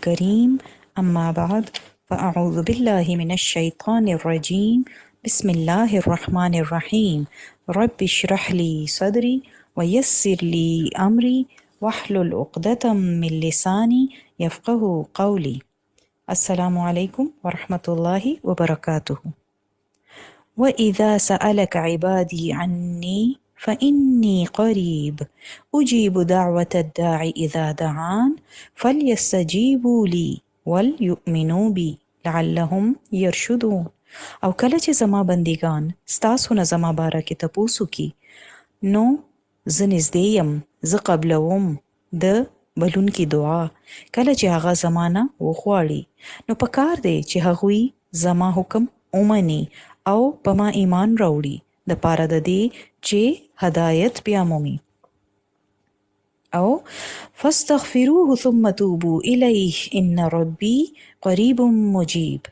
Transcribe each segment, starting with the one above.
الكريم أما بعد فأعوذ بالله من الشيطان الرجيم بسم الله الرحمن الرحيم رب اشرح لي صدري ويسر لي أمري واحلل عقدة من لساني يفقه قولي. السلام عليكم ورحمة الله وبركاته. وإذا سألك عبادي عني فإني قريب أجيب دعوة الداع إذا دعان فليستجيبوا لي وليؤمنوا بي لعلهم يرشدون. او کله چې زما بندگان ستاسو نه زما باره کې تپوسو کی نو زه نږدې یم، زه قبلوم د بلونکي دعا کله چې هغه زمانه وغواړي. نو پکار دی چې هغوی زما حکم ومني او په ما ایمان راوړي د پاره د دې چې هدایت بیا مومي. او فاستغفروه ثم توبوا الیه ان ربی قریب مجیب.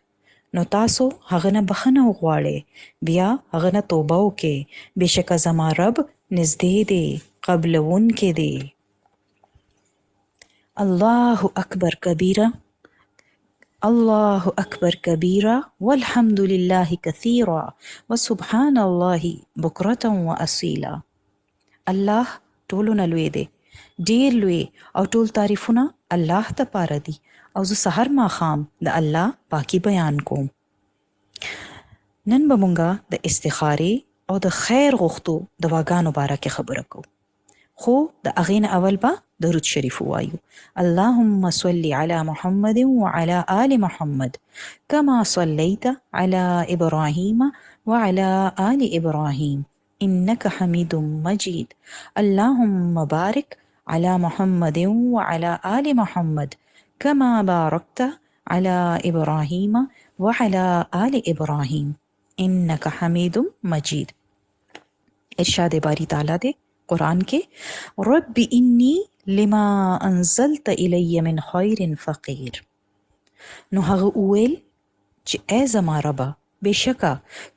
نو تاسو هغه نه بخنه وغواړئ، بیا هغه نه توبه وکړئ، بېشکه زما رب نږدې دی، قبلونکی دی. الله اکبر کبیره الله اکبر کبیره والحمد لله کثیرا وسبحان الله بکرة واصیلا. الله ټولو نه لوی دی، ډیر لوی، او ټول تعریفونه الله ته پاره دي. او زه سحر ماښام د الله پاکي بیان کوم. نن به مونږه د استخارې او د خیر غوښتو دواګانو باره کې خبره کوو، خو د هغې نه اول به درود شریف ووایو. اللهم صل علی محمد وعلى آل محمد كما صليت على إبراهيم وعلى آل إبراهيم إنك حميد مجيد. اللهم بارك على محمد وعلى آل محمد كما باركت على إبراهيم وعلى آل إبراهيم إنك حميد مجيد. ارشاد باری تعالی دے قرآن کے رب انی لما انزلت الی من خیر فقیر. نو هغه اویل چې ای زما ربا بېشکه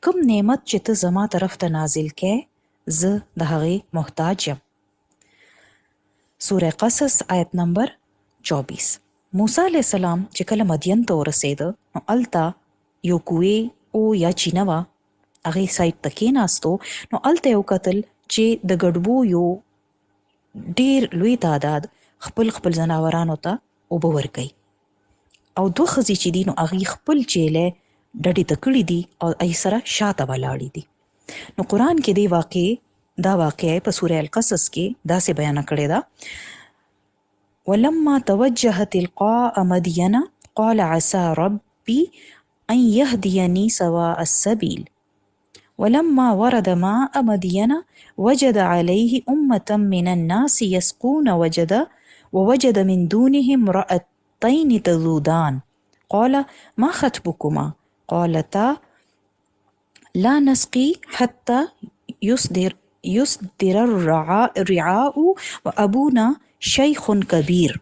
کوم نعمت چې ته زما طرف ته نازل کې زه د هغې محتاج یم. سوره قصص آیت نمبر 24. موسی علیه السلام چې کله مدین ته ورسېده نو هلته یو کوې او یا چینه وه، هغې سایډ ته کېناستو نو هلته یې وکتل چې د ګډبو یو ډیر لوی تعداد خپل ځناورانو ته اوبه ورکوي، او دوه ښځې چې دي نو هغې خپل چیلی ډډې ته کړي دي او هغې سره شاته ولاړې دي. نو قرآن کې دا واقعه په سوره القصص کې داسې بیانه کړې ده. ولما توجه تلقاء مدين قال عسى ربي أن يهديني سواء السبيل ولما ورد ماء مدين وجد عليه أمة من الناس يسقون ووجد من دونهم امرأتين تذودان قال ما خطبكما قالتا لا نسقي حتى يصدر الرعاء وأبونا شيخ كبير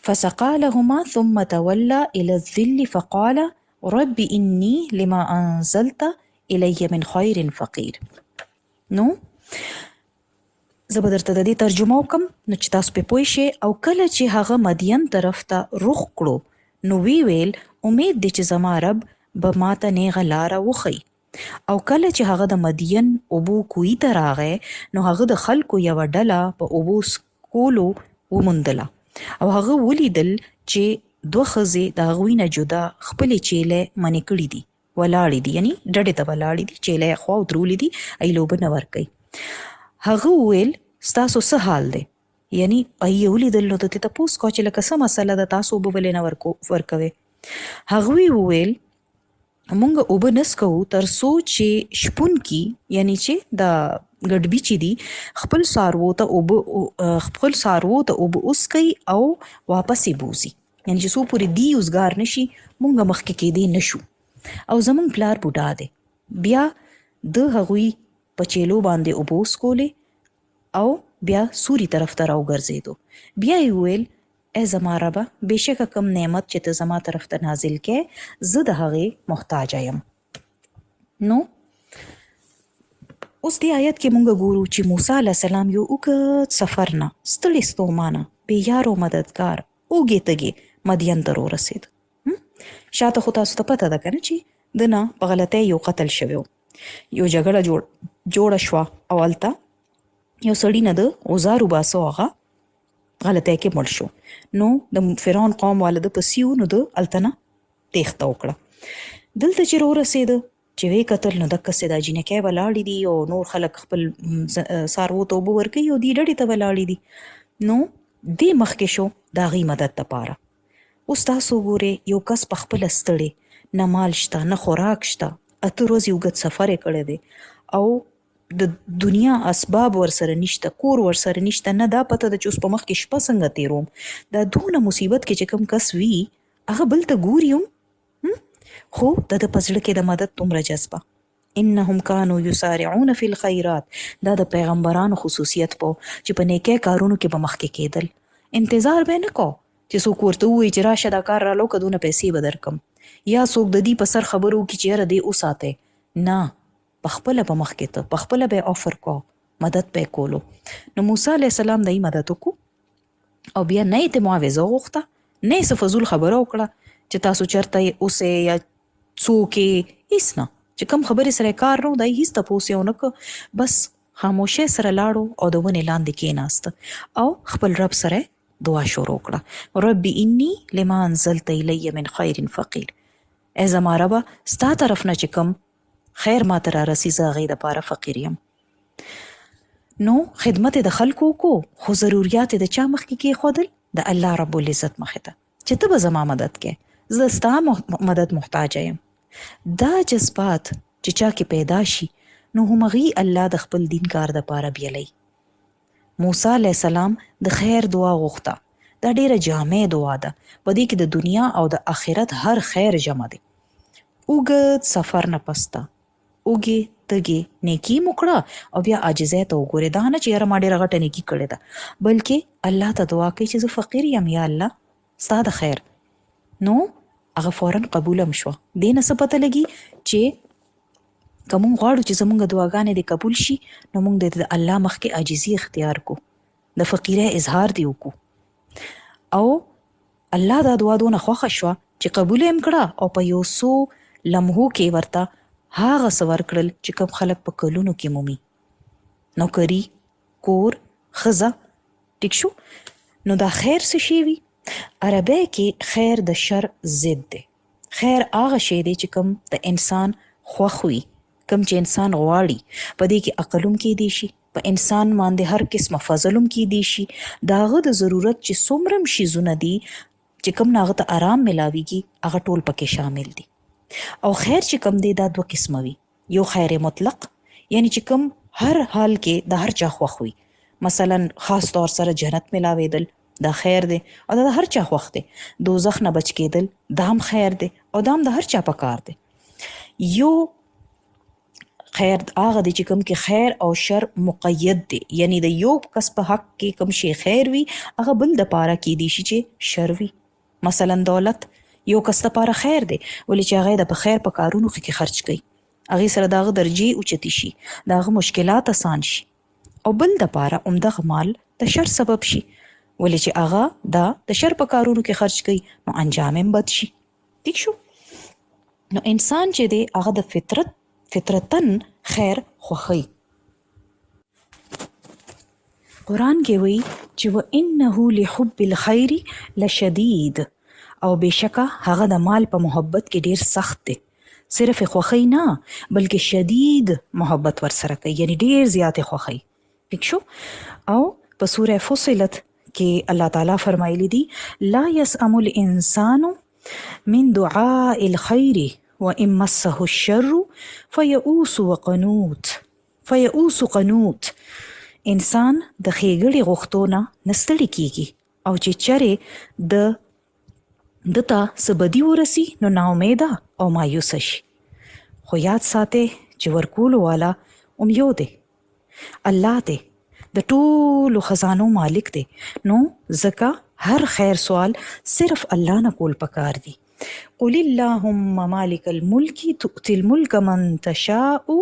فسقى لهما ثم تولى إلى الظل فقال رب إني لما أنزلت إلي من خير فقير. نو زه به درته د دې ترجمه وکم نو چې تاسو پې پوه شئ. او کله چې هغه مدین طرف ته رخ کړو نو ویل امید دی چې زما رب به ماته نیغه لاره وښیي. او کله چې هغه د مدین اوبو کوی ته راغی نو هغه د خلکو یوه ډله په اوبو څکولو وموندله، او هغه ولیدل چې دوه ښځې د هغوی نه جدا خپلې چیلې منې کړي دي، ولاړې دي، یعنې ډډې ته ولاړې دي، چیلې یې خوا ودرولې دي، ای اوبه نه ورکوي. هغه وویل ستاسو څه حال دی؟ یعنې ای یې ولیدل نو د دې تپوس کوه چې لکه څه مسله ده، تاسو اوبه ولې نه ورکوئ؟ هغوی وویل مونږ اوبه نس کوو تر څو چې شپونکي یعنی چې د ګډبي چې دي خپل څاروو ته اوبه وڅښي او واپس یې بوځي، یعنې چې څو پورې دی اوزګار نشي مونږ مخکې کېدی نشو. او زمونږ پلار بوډا دی. بیا د هغوی په چیلو باندې اوبه وڅکولې او بیا سوري طرف ته راوګرځېدو. بیا یې وویل ای زما ربه بېشکه کوم نعمت چې ته زما طرف ته نازل کې زه د هغې محتاجه یم. نو اوس دې آیت کې مونږ ګورو چې موسی علیه السلام یو اوږد سفر نه ستړي ستومانه بې یارو مددګار اوږې تږې مدین ته ورسېد. شاته خو تاسو ته پته ده که نه چې د نه په غلطۍ یو قتل شوی و. یو جګړه جوړه شوه او هلته یو سړي نه د اوزار وباسه او هغه غلطۍ کې مړ شو. نو د فرعون قوم والا د پسې و نو د هلته نه تېښته وکړه. دلته چې راورسېده چې ویې کتل نو دقسې دا جینکۍ ولاړې دي او نور خلک خپل څاروو ته اوبه ورکوي او دې ډډې ته ولاړې دي. نو دې مخکې شو د هغې مدد دپاره. اوس تاسو وګورئ یو کس په خپله ستړی، نه مال شته نه خوراک شته، 8 ورځې اوږد سفر یې کړی دی او د دنیا اسباب ورسره نشته، کور ورسره نشته، نه دا پته ده چې اوس په مخکې شپه څنګه تېروم. دا دونه مصیبت کې چې کوم کس وي هغه بل ته ګوري هم، خو د ده په زړه کې د مدد دومره جذبه. انهم كانوا يسارعون في الخيرات، دا د پیغمبرانو خصوصیت په چې په نیکۍ کارونو کې به مخکې کېدل. انتظار به نه کو چې څوک ورته ووایي چې راشه دا کار رالو که دونه پیسې به درکم، یا څوک د دې په سر خبرو وکړي چې یاره دې وساتئ. نه، پخپله به مخکې ته پخپله به یې آفر کو، مدد به یې کولو. نو موسی علیه السلام د یې مدد وکړو او بیا نه یې ته معاوضه وغوښته، نه یې څه فضول خبره وکړه چې تاسو چېرته اوسئ یا څوک یې، هېڅ نه. چې کوم خبرې سره کار نه و د هېڅ تپوس یې ونه کړ، بس خاموشۍ سره لاړو او د ونې لاندې کېناسته او خپل رب سره دعا شروع کړه. رب انی لما انزلت الی من خیر فقیر، ای زما ربه ستا طرف نه چې کوم خیر ما ته رارسي زه هغې دپاره فقیر یم. نو خدمت د خلکو وکړو خو ضروریات د چا مخکې کېښودل؟ د الله رب العزت مخې ته چې ته به زما مدد کې، زه ستا مدد محتاجه یم. دا جذبات چې چا کې پیدا شي نو همغې الله د خپل دین کار دپاره بیلی. موسی علیه السلام د خیر دعا غوښته. دا ډیره جامع دعا ده، په دې کې د دنیا او د آخرت هر خیر جمع دی. اوږد سفر نه پسته اوږې تږې نیکي مو کړه او بیا عاجزۍ ته وګورئ. دا نه چې یاره ما ډېره غټه نیکي کړې ده، بلکې الله ته دعا کوي چې زه فقیر یم یا الله ستا د خیر. نو هغه فوراً قبول هم شوه. دې نه څه پته لګي چې که مونږ غواړو چې زمونږ دعاګانې دې قبول شي نو مونږ د الله مخکې عاجزي اختیار کو، د فقیرۍ اظهار دې وکړو. او الله دا دعا دونه خوښه شوه چې قبول یې هم کړه او په یو څو لمحو کې ورته هغه څه ورکړل چې کوم خلک په کلونو کې مومي. نوکري، کور، ښځه. ټیک شو؟ نو دا خیر څه شی وي؟ عربی کې خیر د شر ضد دی. خیر هغه شی دی چې کوم د انسان خوښ وي، کوم چې انسان غواړي، په دې کې عقل هم کیدی شي، په انسان باندې هر قسمه فضل هم کیدی شي، د هغه د ضرورت چې څومره هم شیزونه دي چې کوم نه هغه ته آرام ملاویږي هغه ټول پکې شامل دي. او خیر چې کوم دی دا 2 قسمه وي. یو خیر مطلق، یعنی چې کوم هر حال کې د هر چا خوښ وي، مثلا خاص طور سره جنت ملاویدل دا خیر دی او دا د هر چا خوښ دی. دوزخ نه بچ کېدل دا هم خیر دی او دا هم د هر چا په کار دی. یو خیر هغه دی چې کوم کې خیر او شر مقید دی، یعنی د یو کس په حق کې کوم شی خیر وي هغه بل د پاره کېدی شي چې شر وي. مثلا دولت یو کس دپاره خیر دی ولې چې هغه د په خیر په کارونو کې خرچ کوي، هغې سره د هغه درجې اوچتې شي، د هغه مشکلات اسان شي. او بل دپاره همدغه مال د شر سبب شي ولې چې هغه دا د شر په کارونو کې خرچ کوي نو انجام هم بد شي. ٹھیک شو؟ نو انسان چې دی هغه د فطرتن خیر خوښوي. قرآن کې وایي چې وانه لحب الخیر لشدید، او بېشکه هغه د مال په محبت کې ډیر سخت دی. صرف خوښۍ نه بلکې شدید محبت ورسره کوي، یعنی ډیر زیاتې خوښۍ. ٹھیک شو؟ او په سوره فصلت کې الله تعالی فرمایلی دی لا یسأم الانسان من دعاء الخیر وان مسه الشر فیئوس قنوط. انسان د ښېګړې غوښتو نه ستړی کیږي او چې چرې دته څه بدي ورسي نو ناامیده او مایوسه شي. خو یاد ساتئ چې ورکولو والا هم یو دی، الله دی، د ټولو خزانو مالک دی. نو ځکه هر خیر سوال صرف الله نه کول پکار دی. कुलिल्लाहुम्मा मालिकल मुल्की तुअतिल मुल्क मन तशाउ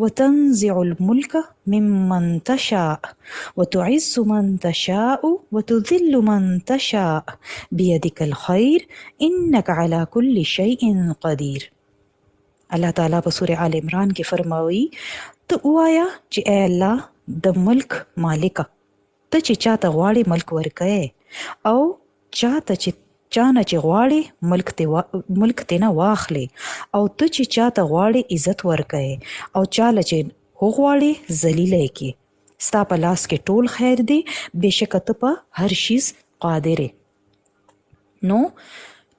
व तंज़िउल मुल्क मिम्मन तशा व तुइस्सु मन तशाउ व तुज़िल्लु मन तशा बियदिकल खैर इन्नका अला कुल्लि शैइन क़दीर। अल्लाह ताला په سورة آل عمران کې فرماوي ته وایا چې اے الله د ملک مالکه ته چې چاته غواړي ملک ورکې او چاته چې چانه چې غواړي ملک ته نه واخلي او ته چې چاته غواړي عزت ورکې او چاله چې غواړي ذلیل کې ستا په لاس کې ټول خیر دی بشک ته په هر شیز قادر نو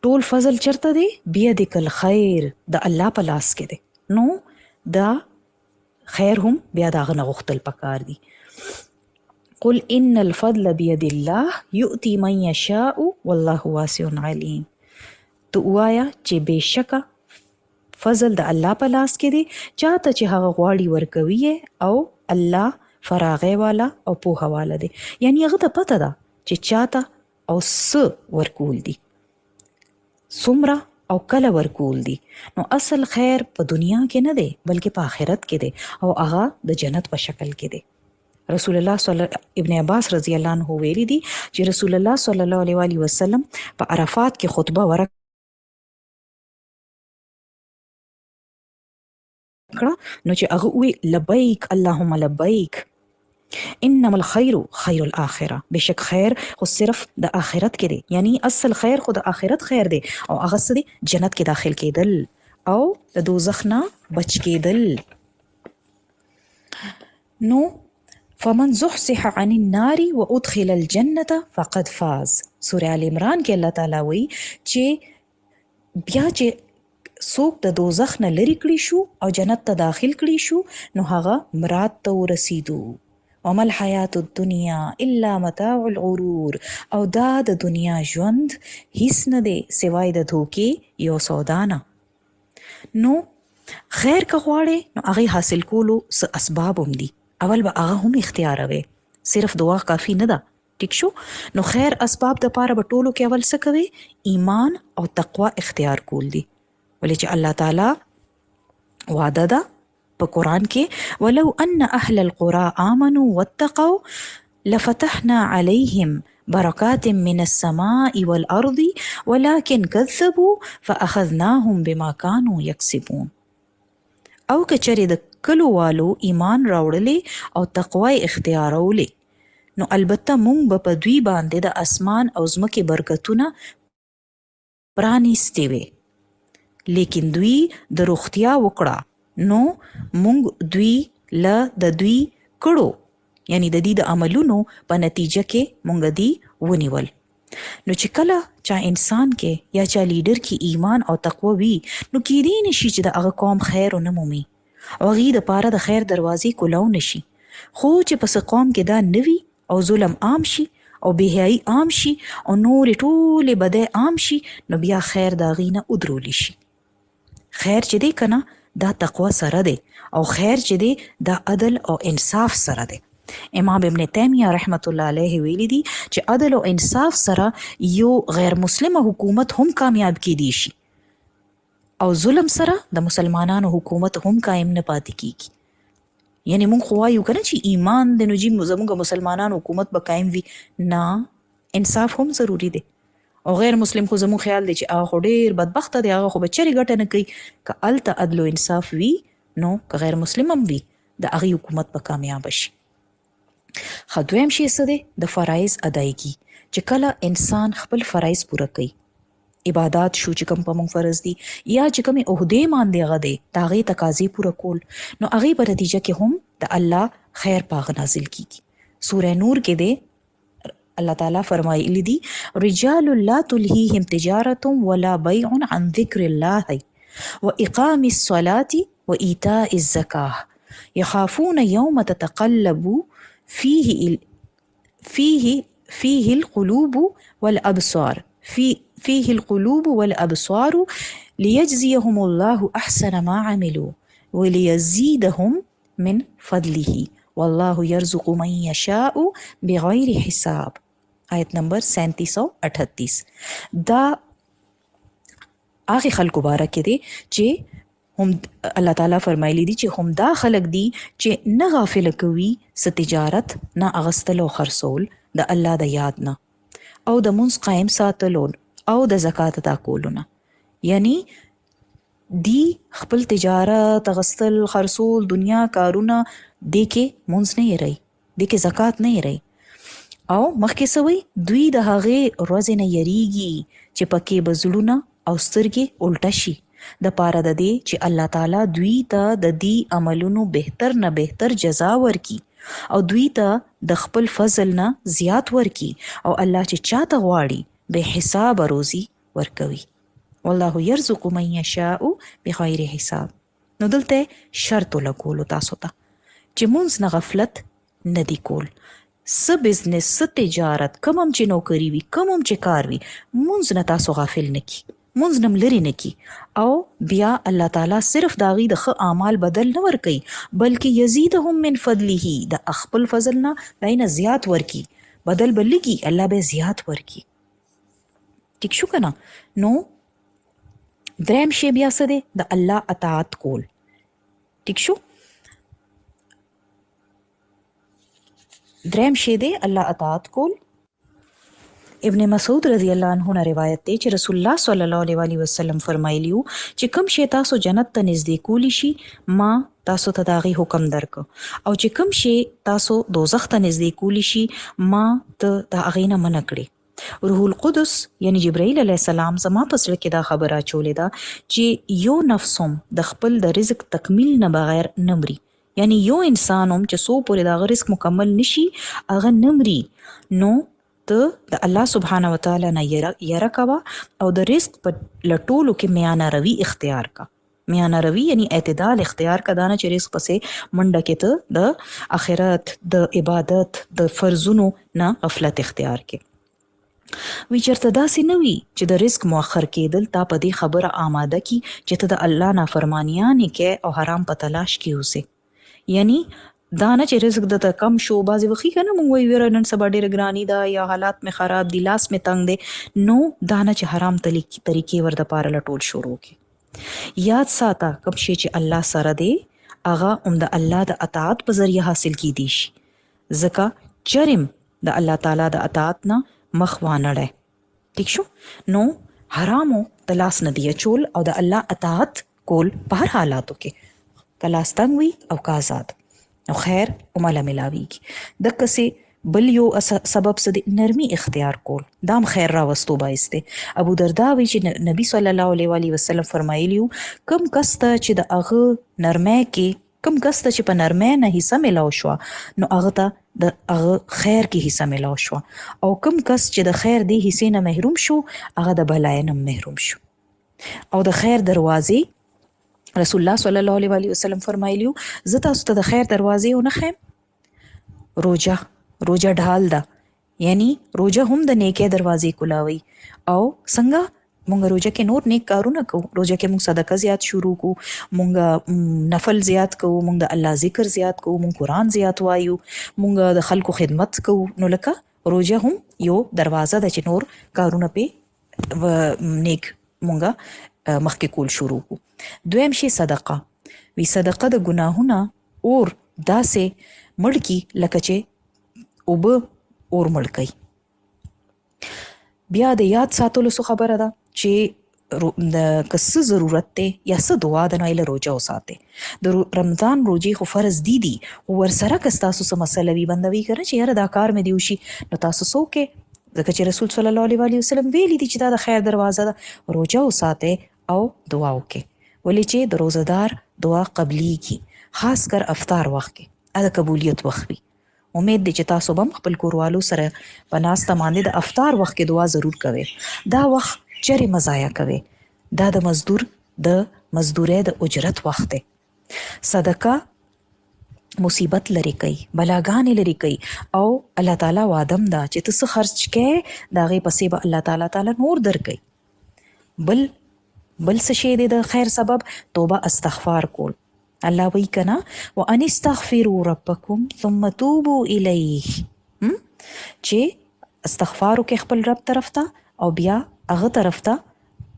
ټول فضل چرته دی بیدک الخیر د الله په لاس کې دی نو دا خیر هم بیا داغه نه غوښتل پکار دی قل ان الفضل بيد الله يؤتي من يشاء والله واسع عليم تو وایا چې بشکه فضل د الله په لاس کې دی چاته چې هغه غواړي ورکوي او الله فراغه والا او پوهه والا دی یعنی هغه ته پته ده چې چاته او څه ورکول دي څومره او کله ورکول دي نو اصل خیر په دنیا کې نه دی بلکې په آخرت کې دی او هغه د جنت په شکل کې دی رسول الله ابن عباس رضی الله عنه ویلي دي چې رسول الله صلی الله علیه و آله وسلم په عرفات کې خطبه ورکړه نو چې هغه وی لبیک اللهم لبیک انما الخير خير الاخره بشک خیر خو صرف د آخرت کې دی یعنی اصل خیر خو د آخرت خیر دی او هغه څه دی جنت کې داخل کېدل او د دوزخ نه بچ کېدل نو فمن زحزح عن النار وادخل الجنه فقد فاز سورہ آل عمران کې الله تعالی وی چې بیا چې څوک د دوزخ نه لري کړی شو او جنت ته داخل کړی شو نو هغه مراد ته ورسیدو وما الحیات الدنیا الا متاع الغرور او دا د دنیا ژوند هیڅ نه دی سوای د دھوکې یو سودا نه نو خیر که غواړې نو هغه حاصل کولو څه اسباب هم دي اول به هغه هم اختیاروي صرف دعا کافی نه ده ټیک شو نو خیر اسباب د پاره به ټولو کې اول څه کوي ایمان او تقوا اختیار کول دي ولې چې الله تعالی وعده ده په قرآن کې ولو ان اهل القرى آمنوا واتقوا لفتحنا عليهم بركات من السماء والارض ولكن كذبوا فاخذناهم بما كانوا يكسبون او کچری د کلو والو ایمان راوړلې او تقوا اختیارولې نو البته مونږ په دوی باندې د اسمان او زمکه برکتونه پرانیستې وي لیکن دوی د روغتیا وکړه نو مونږ دوی له د دوی کړو یعنی د دې د عملونو په نتیجه کې مونږ دی ونیول نو چې کله چا انسان کې یا چا لیډر کې ایمان او تقوا وي نو کېدی نشي چې د هغه قوم خیر ونه مومي او هغې دپاره د خیر دروازې کولاو نشي خو چې پس قوم کې دا نوي او ظلم عام شي او بېحیایي عام شي او نورې ټولې بدۍ عام شي نو بیا خیر د هغې نه ودرولی شي خیر چې دی که نه دا تقوا سره دی او خیر چې دی دا عدل او انصاف سره دی امام ابن تیمیه رحمت الله علیه ویلی دی چې عدل او انصاف سره یو غیر مسلمه حکومت هم کامیاب کیدی شي او ظلم سره د مسلمانانو حکومت هم قائم نه پاتې کیږي یعنی مونږ خو وایو کنه چې ایمان د نو جی زموږ مسلمانانو حکومت به قائم وي نه انصاف هم ضروری دی او غیر مسلم خو زموږ خیال دی چې هغه ډیر بدبخته دی هغه خو به چرې ګټه نه کوي که هلته عدل و انصاف وي نو که غیر مسلم هم وي د هغې حکومت به کامیاب شي ښه دویم شی څه دی د فرایض ادایګي چې کله انسان خپل فرایض پوره کوي عبادات شو چې کوم په مونږ فرض دي یا چې کومې عهدې باندې هغه دی د هغې تقاضې پوره کول نو هغې په نتیجه کې هم د الله خیر په هغه نازل کیږي سوره نور کې دی الله تعالی فرمایلی دی رجال لا تلهیهم تجارت ولا بیع عن ذکر الله واقام الصلاة وایتاء الزکاة یخافون یوم تتقلب فيه القلوب والابصار فيه القلوب والابصار ليجزيهم الله احسن ما عملوا وليزيدهم من فضله والله يرزق من يشاء بغیر حساب آیت نمبر 3738 دا هغه خلکو باره کې دی چې هم الله تعالی فرمایلی دي چې هم دا خلک دي چې نه غافل کوي س تجارت نه اغستل او خرڅول د الله د یاد نه او د منځ قائم ساتلو او د زکات ادا کولونه. یعنی دی خپل تجارت اغستل خرڅول دنیا کارونه د کې منځ نه رہی د کې زکات نه رہی او مخکې سوي دوی د هغه ورځې نه یریږي چې پکې بزړونه او سترګې الټه شي د پاره د دې چې الله تعالی دوی ته د دې عملونو بهتر نه بهتر جزا ورکي او دوی ته د خپل فضل نه زیات ورکي او الله چې چاته غواړي به حساب روزي ورکوي. والله يرزق من يشاء بغیر حساب. نو دلته شرط لګولو تاسو ته چې مونږ نه غفلت نه دی کول. س بزنس س تجارت کوم چې نوکری وي کوم چې کار وي مونږ نه تاسو غافل نه کی مونږ نم لري نه کی او بیا الله تعالی صرف داغي د ښه اعمال بدل نه ور کوي بلکې یزيدهم من فضله د خپل فضل نه داینه زیات ورکی بدل بلکی الله به زیات ورکی. ٹھیک شو کنه. نو دریم شی بیا څه دی د الله اطاعت کول. ٹھیک شو. دریم شی دی الله اطاعت کول. ابن مسعود رضی الله عنه نه روایت دی چې رسول الله صلی الله علیه وسلم فرمایلیو چې کوم شی تاسو جنت ته نږدې کولی شي ما تاسو ته داغي حکم درک او چې کوم شی تاسو دوزخ ته نږدې کولی شي ما ته داغي نه منع کړی. روح القدس یعنی جبرائیل علیه السلام زما په سره کې دا خبره چولې ده چې یو نفسوم د خپل د رزق تکمیل نه بغیر نمري. یعنی یو انسانوم چې سو پورې دا رزق مکمل نشي هغه نمري. نو ته د الله سبحانه و تعالی نه یره کوا او د رزق په لټولو کې میانه روي اختیار کا. میانه روي یعنی اعتدال اختیار کا دانه چې رزق پسې منډه کې ته د آخرت د عبادت د فرضونو نه غفلت اختیار کې. وی چرته داسې نه وي چې د رزق مؤخر کېدل تا په دې خبره آماده کی چې ته د الله نافرمانیانې کې او حرام په تلاش کې اوسې. یعنی دا نه چې رزق د ته کم شو بعضې وخت کنه مونږ وایو یاره نن سبا ډېره ګراني ده یا حالات مې خراب دي لاس مې تنګ دی نو دا نه چې حرام طریقې ور دپاره لټول شروع کړي. یاد ساته کوم شی چې الله سره دی هغه هم د الله د اطاعت په ذریعه حاصل کیدی شي ځکه چرم د الله تعالی د اطاعت نه مخ وانړی. ٹھیک شو. نو حرامو د لاس نه دی اچول او د الله اطاعت کول په هر حالاتو کې که لاس تنګ وي او که آزاد نو خیر ومله ملاویږي. دقسې بل یو سبب څه دی نرمي اختیار کول دام خیر راوستو باعث دی. ابو دردا وی چې نبی صلی الله علیه وسلم فرمایلیو کم کس ته چې د هغه نرمۍ کې کم کس ته چې په نرمۍ نه حصه ملاو شوه نو هغه ته د هغه خیر کې حصه ملاو شوه او کم کس چې د خیر دی حصې نه محروم شو هغه د بلای نه محروم شو. او د خیر دروازې رسول الله صلی الله علیه وسلم فرمایلیو زه تاسو ته د خیر دروازې ونه ښیم. روجه ډال ده یعنی روجه هم د نیکۍ دروازې کولاوي او څنګه مونږ روجه کې نور نیک کارونه کوو. روجه کې مونږ صدقه زیات شروع کوو مونږ نفل زیات کوو مونږ د الله ذکر زیات کوو مونږ قرآن زیات وایو مونږ د خلکو خدمت کوو. نو لکه روجه هم یو دروازه ده چې نور کارونه پې نیک مونږ مخکې کول شروع کو. دویم شی صدقه. وی صدقه د ګناهونه اور داسې مړ کی لکه چې اوبه اور مړ کوي. بیا د یاد ساتلو څه خبره ده چې د کس ضرورت ته یا څه دعا د نایله روجه وساته. د رمضان روجې خو فرض دي ور سره که تاسو څه مسله وي بندوي کړه چې یاره دا کار مې دی وشي نو تاسو څوک ځکه چې رسول صلی الله علیه وسلم ویلي دي چې دا د خیر دروازه ده. روجه وساته او دعا وکړه ولې چې د روزدار دعا قبليږي خاص کر افطار وخت کې دا قبولیت وخت وي. امید دی چې تاسو هم خپل کوروالو سره په ناسته باندې د افطار وخت کې دعا ضرور کوئ. دا وخت چرې مزایا کوي دا د مزدورۍ د اجرت وخت دی. صدقه مصیبت لري کوي بلاګانې لري کوي او الله تعالی وعدم دا چې ته څه خرچ کې دا غي پسې به الله تعالی نور درکوي. بل څه شی دی د خیر سبب توبه استغفار کول. الله وی کنا وان استغفروا ربکم ثم توبوا الیه چې استغفار وکړئ خپل رب طرف ته او بیا هغه طرف ته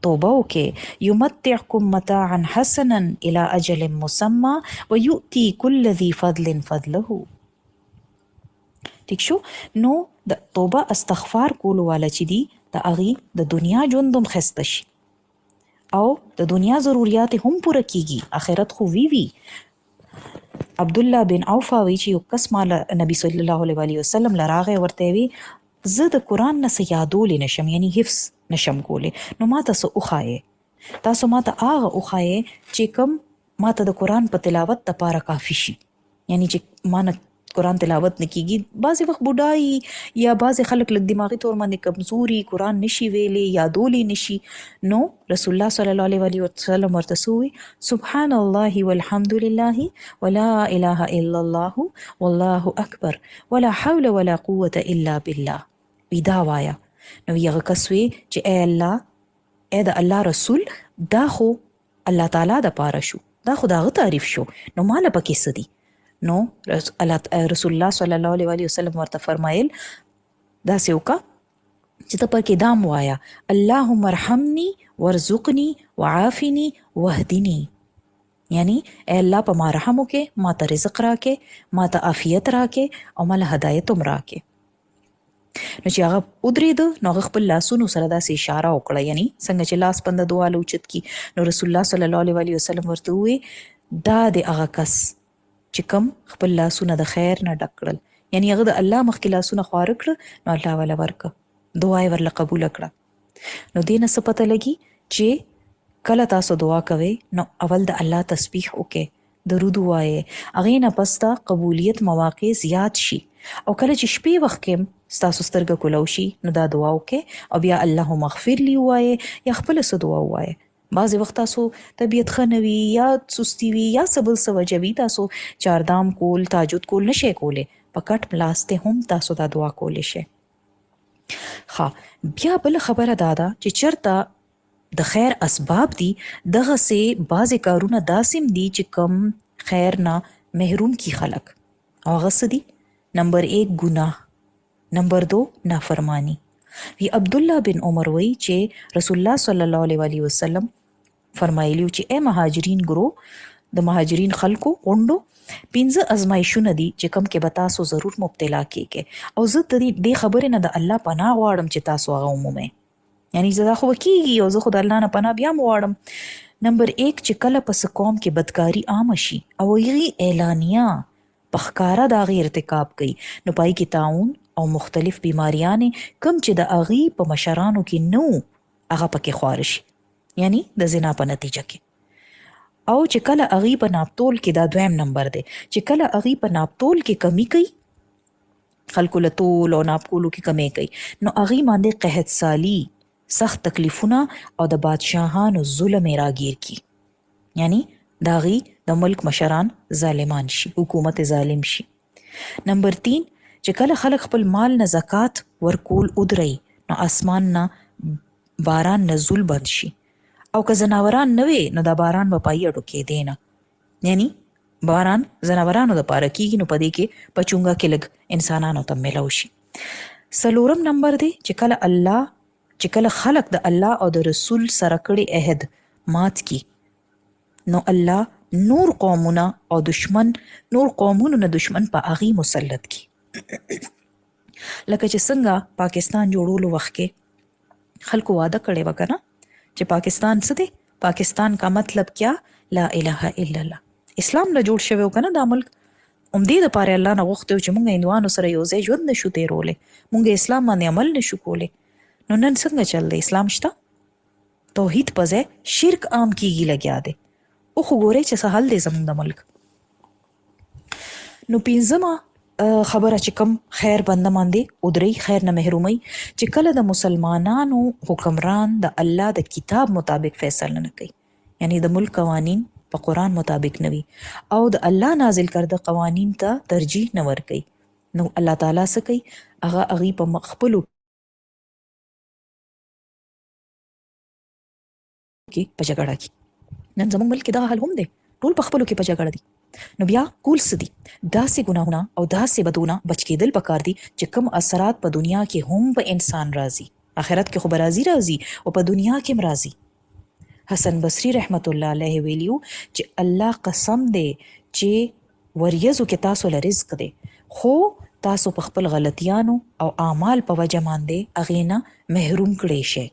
توبه وکې یمتعکم متاعا حسنا الى اجل مسمى ويؤتي كل ذي فضل فضله. ٹھیک شو. نو د توبه استغفار کولو والا چې دي د اغي د دنیا ژوندم خسته شي او د دنیا ضرورت هم پوره کیږي، آخرت خو وی عبد الله بن عوف وی چې یو کس مال نبی صلی الله علیه وسلم لراغه ورته وی زه د قران نه سیادول نشم، یعنی حفظ نشم کوله، نو ما تاسو اوخایه، تاسو ما ته هغه اوخایه چې کوم ما ته د قران په تلاوت لپاره کافی شي. یعنی چې ما نه قران تلاوت نکیږي، بعضی وخت بډای یا بعضی خلک لږ دماغي تور باندې کمزوري قران نشي ویلي یادولي نشي، نو رسول الله صلی الله علیه وسلم ورته سوی سبحان الله والحمد لله ولا اله الا الله والله اکبر ولا حول ولا قوه الا بالله. ودا وایا. نو یغه کسوی چې اے الله، اے د الله رسول، دا خو الله تعالی د پاره شو، دا خو داغه تعریف شو، نو مال پکې سدي. نو رسول الله صلی الله علیه وسلم ورته فرمایل دا سیوکا چې ته پکې دام وایا اللهم ارحمني وارزقني وعافني واهدني، یعنی اے الله په ما رحم وکې، ما ته رزق راکې، ما ته عافیت راکې او مال هدایت هم راکې. نو چې هغه ودرېد نو هغه خپل لاسونو سره داسې اشاره وکړه، یعنی څنګه چې لاس پنده دعا لوچت کی. نو رسول الله صلی الله علیه وسلم ورته وی دا د هغه کس چې کوم خپل لاسونه د خیر نه ډک کړل، یعنی هغه د الله مخکې لاسونه خوار کړ نو الله ولا ورک دعا یې ورله قبول کړه. نو دینه څه پته لګي چې کله تاسو دعا کوئ نو اول د الله تسبیح وکړئ، درود وایې، هغې نه پس ته قبولیت مواقع زیات شي. او کله چې شپې وخت کې ستاسو سترګه کولو شي نو دا دعا وکړئ او بیا اللهم اغفر لي وایې یا خپل څه دعا وایې. بعضې وخت تاسو طبیعت ښه نه وي یا سستی وي یا څه بل څه وجه وي، تاسو چاردام کول تهجد کول نشئ کولی، په کټ ملاسته هم تاسو دا دعا کولی شئ. بیا بل خبره دا ده چې چرته د خیر اسباب دي، دغسې بعضې کارونه داسې دي چې کم خیر نه محروم کی خلک، او هغه څه دي؟ نمبر 1 ګناه، نمبر 2 نافرمانی. وی عبدالله بن عمر وی چې رسول الله صلی الله علیه وسلم فرمایلیو چې اے مهاجرین ګرو، د مهاجرین خلکو غوندو 15 ازمایښونه دي چې کم کې به تاسو ضرور مبتلا کېږئ، او زه د دې خبرې نه د الله پناه غواړم چې تاسو هغه ومومئ. یعنی زه دا خو کېږي او زه خو د الله نه پناه بیا هم غواړم. نمبر 1 چې کله پس قوم کې بدکاری عام شي او هغې اعلانیه په ښکاره د هغې ارتکاب کوي، نو پای کې تعاون او مختلف بیماریانې کم چې د هغې په مشرانو کې نو هغه پکې خوار شي، یعنی د زنا په نتیجه کې. او چې کله هغې په ناپتول کې، دا دویم نمبر دی، چې کله هغې په ناپتول کې کمی کوي، خلکو له تول او ناپ کولو کې کمی کوي، نو هغې باندې قحط سالي، سخت تکلیفونه او د بادشاهانو ظلم یې راګیر کی، یعنی د هغې د ملک مشران ظالمان شي، حکومت ظالم شي. نمبر 3 چې کله خلک خپل مال نه زکات ورکول ودرئ نو اسمان نه باران نزول بند شي، او که زناوران نه وي نو دا باران به پای اډو کې دی نه، یعنی باران زناورانو د پاره کېږي، نو په دې کې په چونګه کې لږ انسانانو ته میلاو شي. 4 نمبر دی چې کله خلک د الله او د رسول سره کړي عهد مات کی نو الله نور قومونه او نور قومونو نه دشمن په هغې مسلط کی. لکه چې څنګه پاکستان جوړولو وخت کې خلکو واده کړی وه که نه چې پاکستان څه دی، پاکستان کا مطلب کیا، لا اله الا الله، اسلام نه جوړ شوی و که نه دا ملک، همدې دپاره الله نه غوښتی و چې موږ هندوانو سره یو ځای ژوند نشو تېرولی، موږ اسلام باندې عمل نشو کولی. نو نن څنګه چل دی؟ اسلام شته، توحید په ځای شرک عام کیږي لګیا دی. او خو ګورئ چې څه حل دی زموږ د ملک. نو 5مه خبره چې کوم خیر بنده باندې ودرئ، خیر نه محرومئ، چې کله د مسلمانانو حکمران د الله د کتاب مطابق فیصله نه کوي، یعنی د ملک قوانین په قرآن مطابق نه وي او د الله نازل کرده قوانین ته ترجیح نه ورکوي، نو الله تعالی څه کوي؟ هغه هغې په خپلو کې په جګړه کې. نن زموږ ملک کې دغه حال هم دی، ټول په خپلو کې په جګړه دي. نو بیا کول څه دي؟ داسې ګناهونه او داسې بدونه بچ کېدل پکار دي چې کوم اثرات په دنیا کې هم په انسان راځي، آخرت کې خو به راځي او په دنیا کې هم راځي. حسن بصری رحمت الله علیه ویلیو چې الله قسم دی چې وریځو کې تاسو له رزق دی، خو تاسو په خپل غلطیانو او اعمال په وجه باندې اغینا محروم کړي شئ.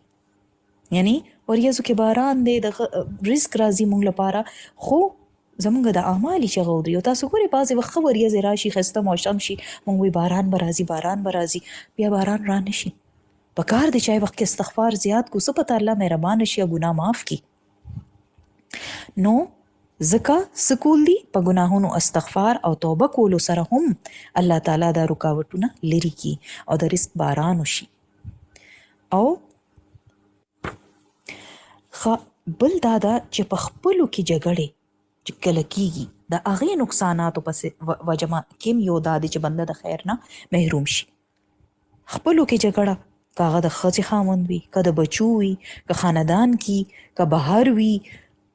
یعنی وریځو کې باران دی، د رزق راځي مونږ لپاره، خو زمونږ د اعمالي چغودري. او تاسو ګورئ بعضې وخت ښه وریځې راشي، ښایسته موسم شي، مونږ وایي باران به راځي، باران به راځي، بیا باران را نشي. پکار دی چې وخت کې استغفار زیات کو، څه پته الله مهربان شي او ګناه معاف کړي. نو ځکه سکول دی په ګناهونو استغفار او توبه کولو سره هم الله تعالی دا رکاوټونه لري کی او د رزق باران وشي. او بل دا ده چې په خپلو کې جګړې چې کله کېږي د هغې نقصاناتو پسې وجه کیم یو دا دی چې بنده د خیر نه محروم شي. خپلو کې جګړه، که هغه د ښځې خاوند وي، که د بچو وي، که خاندان کې، که بهر وي،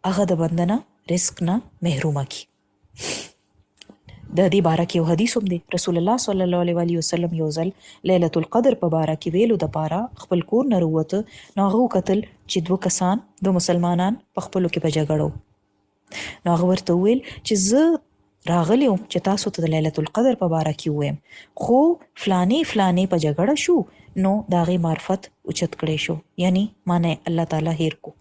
هغه د بنده نه رزق نه محرومه کی. د دې باره کې یو حدیث هم دی. رسول الله صلی الله علیه وسلم یو ځل لیلة القدر په باره کې ویلو د پاره خپل کور نه وروته، نو هغه وکتل چې دو مسلمانان په خپلو کې په جګړه وو. نو هغه ورته وویل چې زه راغلی وم چې تاسو ته د لیلة القدر په باره کې ووایم، خو فلانې په جګړه شو، نو د هغې معرفت اوچت کړی شو، یعنی معنی الله تعالی هیر کو.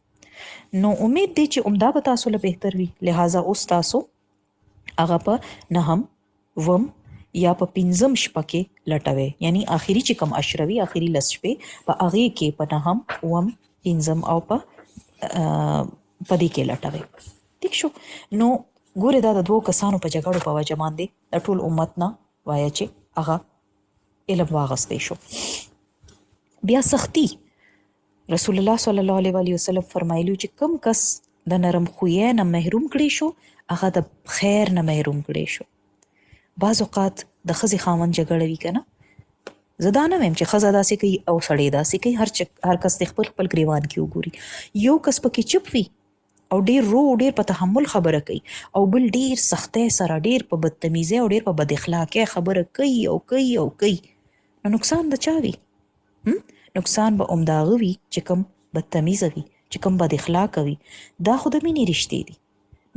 نو امید دی چې عمدا به تاسو له بهتر وي، لہذا اوس تاسو هغه په نهم، وم یا په پنځم شپه کې لټوي، یعنی آخري چې کوم اشروي آخري لس شپې په هغې کې په نهم، وم، پنځم او په دې کې لټوي. ٹھیک شو. نو ګوره دا د دوو کسانو په جګړو په وجه باندې د ټول امت نه وایه چې هغه علم واغستی شو. بیا سختی، رسول الله صلی الله علیه وسلم فرمایلو چې کم کس د نرم خویه نه محروم کړي شو، هغه د خیر نه محروم کړي شو. بعض اوقات د ښځې خاوند جګړه وي که نه، زه دا نه وایم چې ښځه داسې کوي او سړی داسې کوي، هر کس د خپل ګریوان کې وګوري. یو کس پکې چپ وي او ډیر په تحمل خبره کوي، او بل ډیر سختۍ سره، ډیر په بدتمیزۍ او ډیر په بد اخلاقۍ خبره کوي او کوي او کوي، نو نقصان د چا وي؟ نقصان به همداغه وي چې کوم بدتمیزه وي، چې کوم بد اخلاقه وي. دا خو د مینې رشتې دي.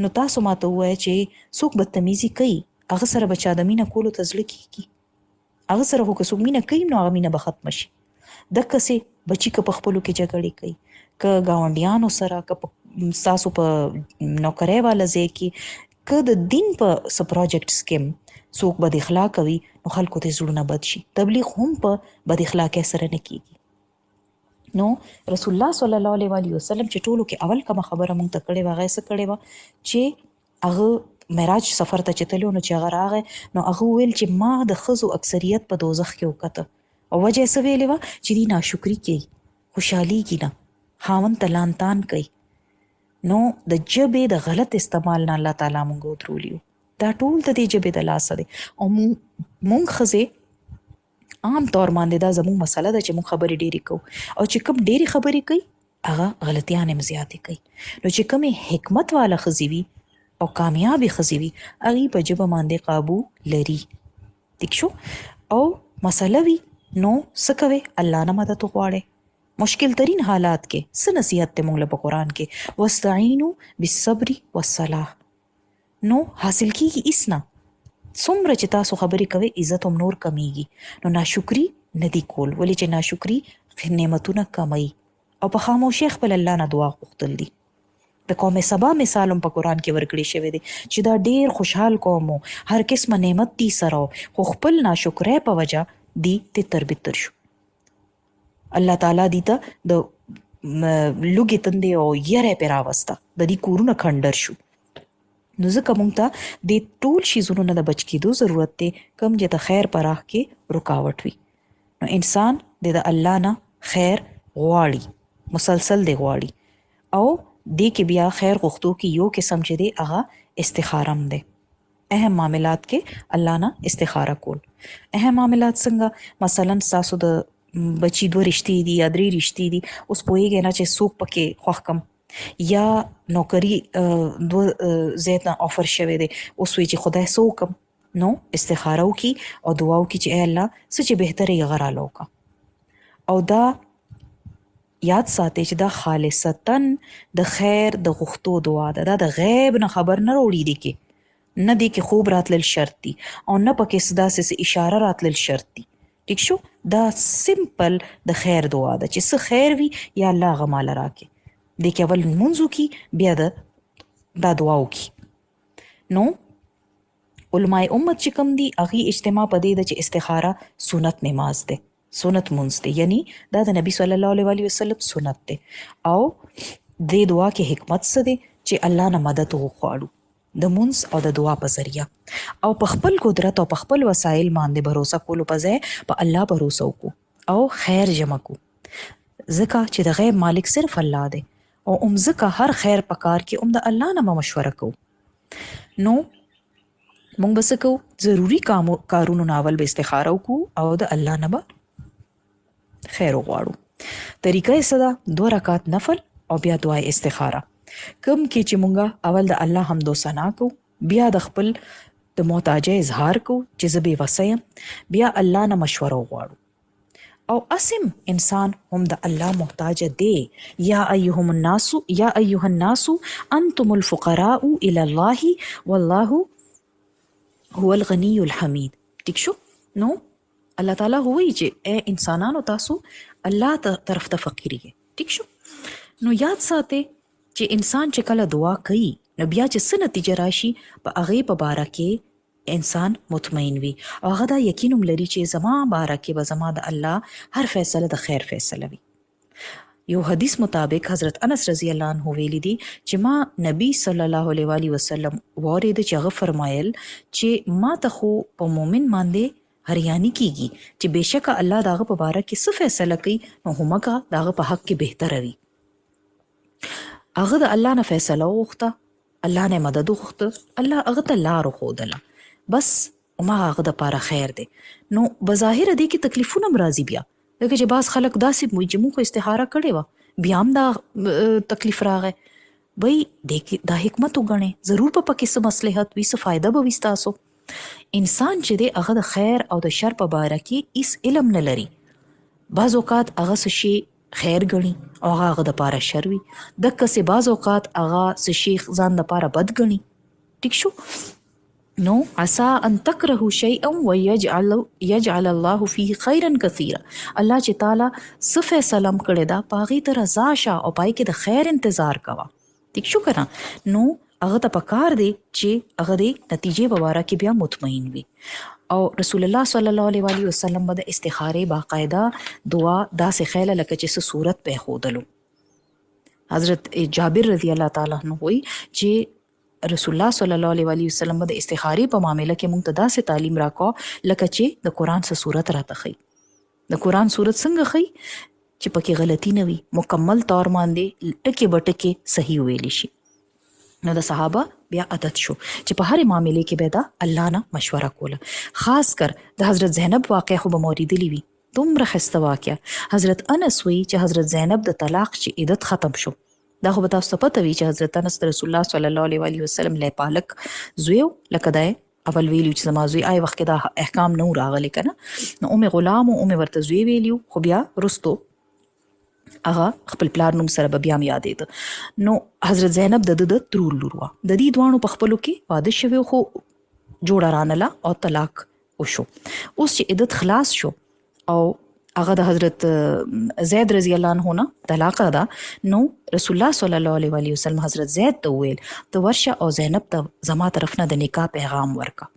نو تاسو ماته ووایه چې څوک بدتمیزي کوي، هغه سره به چا د مینه کولو ته زړه کېږي؟ هغه سره خو که څوک مینه کوي نو هغه مینه به ختمه شي. دقسې بچي که په خپلو کې جګړې کوي، که ګاونډیانو سره، که ستاسو په نوکرۍ والا ځای کې، که د دین په څه پروجیکټس کې څوک بد اخلاقه وي، نو خلکو ته زړونه بد شي. تبلیغ هم په بد اخلاقۍ سره نه کېږي. نو رسول الله صلی الله علیه وسلم چې ټولو کې اول کومه خبره مونږ ته کړې وه، هغه یې څه کړې وه چې هغه معراج سفر ته چې تللی نو چې هغه راغی، نو هغه وویل چې ما د ښځو اکثریت په دوزخ کې وکته، او وجه یې څه ویلې وه چې دوی ناشکري کوي، خوشحالیږي نه، خاوند ته لان تان کوي. نو د ژبې د غلط استعمال نه الله تعالی مونږ ودرولي یو. دا ټول د دې ژبې د لاسه دی. او مونږ ښځې عام طور باندې دا زموږ مسله ده چې موږ خبرې ډېرې کوو، او چې کوم ډېرې خبرې کوي هغه غلطیان هم زیاتې کوي. نو چې کومې حکمت والا ښځې وي او کامیابې ښځې وي، هغې په ژبه باندې قابو لري. ٹھیک شو. او مسله وي نو څه کوئ؟ الله نه مدد وغواړئ. مشکل ترین حالات کې څه نصیحت دی موږ له په قرآن کې؟ واستعینوا بالصبر والصلاة. نو حاصل کېږي هېڅ نه. څومره چې تاسو خبرې کوئ عزت هم نور کمیږي. نو ناشکري نه دی کول، ولې چې ناشکري نعمتونه کموي. او په خاموشۍ خپل الله نه دعا غوښتل دي. د قوم سبا مثال هم په قرآن کې ورکړی شوی دی چې دا ډېر خوشحال قوم و، هر قسمه نعمت دی سره و، خو خپل ناشکرۍ په وجه دی تتر بتر شو. الله تعالی دی ته د لوږې تندې او یری پرې راوسته، د دې کورونه کھنډر شو. نو ځکه موږ ته د ټول شیزونو نه د بچ کېدو ضرورت دی، کوم چې د خیر په راه کې رکاوټ وي. نو انسان د الله نه خیر غواړي، مسلسل دی غواړي. او دې کې بیا خیر غوښتو کې یو قسم چې دی هغه استخاره هم دی. اهم معاملات کې الله نه استخاره کول. اهم معاملات څنګه؟ مثلا ستاسو د بچی 2 رشتې دي یا 3 رشتې دي، اوس پوهیږئ نه چې څوک پکې خوښ کم، یا نوکری 2 ځای نه آفر شوی دی، اوس وایي چې خدای څه وکړم؟ نو استخاره وکړي او دعا وکړي چې ای الله څه چې بهتره یې هغه راله وکړه. او دا یاد ساتئ چې دا خالصتاً د خیر د غوښتو دعا ده. دا د غیب نه خبر نه راوړي دي کې، نه دی کې خوب راتلل شرط دي او نه پکې څه داسې اشاره راتلل شرط دي. ټیک شو؟ دا سمپل د خیر دعا ده چې څه خیر وي یا الله هغه ماله راکړي. دې کې اول لمونځ وکړي، بیا دا دعا وکړي. نو علماء امت چې کوم دي هغې اجتماع په دې ده چې استخاره سنت نماز دی، سنت مونځ دی، یعنی دا د نبی صلی الله علیه وسلم سنت دی. او دې دعا کې حکمت څه دی چې الله نه مدد وغواړو د مونځ او د دعا په ذریعه، او په خپل قدرت او په خپل وسایل باندې باور کولو په ځای په الله باور وکړو او خیر جمع کو، ځکه چې د غیب مالک صرف الله دی او ځکه هر خیر په کار کې د الله نه مشوره کو. نو مونږ به څه کوو؟ ضروري کارونو نه اول به استخاره وکړو او د الله نه به خیر وغواړو. طریقه یې څه ده؟ 2 رکعات نفل او بیا دعای استخاره. کوم کې چې مونږه اول د الله حمد و ثنا کوو، بیا د خپل د محتاجۍ اظهار کوو چې زه بې وسه یم، بیا الله نه مشوره وغواړو. او اسم انسان هم د الله محتاج دی. یا ایها الناس انتم الفقراء الى الله والله هو الغنی الحمید. ٹھیک شو؟ نو الله تعالی وایي چې اے انسانانو تاسو الله طرف ته فقیر یې. ٹھیک شو؟ نو یاد ساتئ چې انسان چې کله دعا کوي نو بیا چې څه نتیجه راشي په هغې په باره کې انسان مطمئن وي او هغه دا یقین هم لري چې زما باره کې به زما د الله هر فیصله د خیر فیصله وي. یو حدیث مطابق حضرت انس رضی الله عنه ویلی دي چې ما نبی صلی الله علیه وسلم واورید چې هغه فرمایل چې ما ته خو په مؤمن باندې هریانی کیږي چې بهشکه الله داغه په باره کې څه فیصله کوي نو همغه داغه په حق کې بهتره وي. هغه د الله نه فیصله وغوښته، الله نه مدد وغوښته، الله هغه ته لار وښودله، بس ما هغه د پاره خیر دی. نو بظاهر دې کې تکلیفونه هم راځي بیا، لکه چې بعض خلک داسې وایي چې موږ خو استخاره کړې وه بیا هم دا تکلیف راغی. وایي دا حکمت وګڼئ، ضرور به پکې څه مصلحت وي، څه فایده به وي ستاسو. انسان چې دی هغه د خیر او د شر په باره کې هیڅ علم نه لري. بعض اوقات هغه څه شي خیر ګڼي او هغه دپاره شر وي، دقسې بعض اوقات هغه څه شي ځان دپاره بد ګڼي. ټیک شو؟ نو عسى ان تکرهوا شیئا ويجعل الله فيه خیرا کثیرا. الله چې تعالی څه فیصله کړې ده په هغې ته رضا شه او پای کې د خیر انتظار کوه. ٹھیک شو که نه؟ نو هغه ته پکار دی چې هغه د نتیجې په باره کې بیا مطمئن وي. او رسول الله صلی الله علیه وسلم به د استخارې باقاعده دعا داسې خیله لکه چې څه صورت په ښودلو. حضرت جابر رضی الله تعالی عنه وایي چې رسول الله صلی الله علیه وسلم د استخارې په معامله کې موږ ته داسې تعلیم راکړه لکه چې د قرآن څه صورت راته ښیي. د قرآن صورت څنګه ښیي چې پکې غلطي نه وي، مکمل طور باندې ټکي به ټکي صحیح ویلی شي. نو د صحابه بیا عادت شو چې په هرې معاملې کې به دا الله نه مشوره کوله. خاص کر د حضرت زینب واقع خو به مو اورېدلي وي، دومره ښایسته واقعه. حضرت انس وایي چې حضرت زینب د طلاق چې عدت ختم شو، دا خو به تاسو ته پته وي چې حضرت انس د رسول الله صلی الله علیه وسلم لی پالک زوی و، لکه دا اول ویلو چې زما زوی وخت کې دا احکام نه راغلی که نه، نو ام غلام او ام ورته زوی ویلیو، خو بیا رستو هغه خپل پلار نوم سره به بیا هم یادېده. نو حضرت زینب د ده د ترور لور وه، د دې دواړو په خپلو کې واده شوی خو جوړه رانله او طلاق وشو. اوس چې عدت خلاص شو او هغه د حضرت زید رضی الله عنه نه طلاق ده، نو رسول الله صلی الله علیه وسلم حضرت زید ته وویل ته ورشه او زینب ته زما طرف نه د نکاح پیغام ورکه.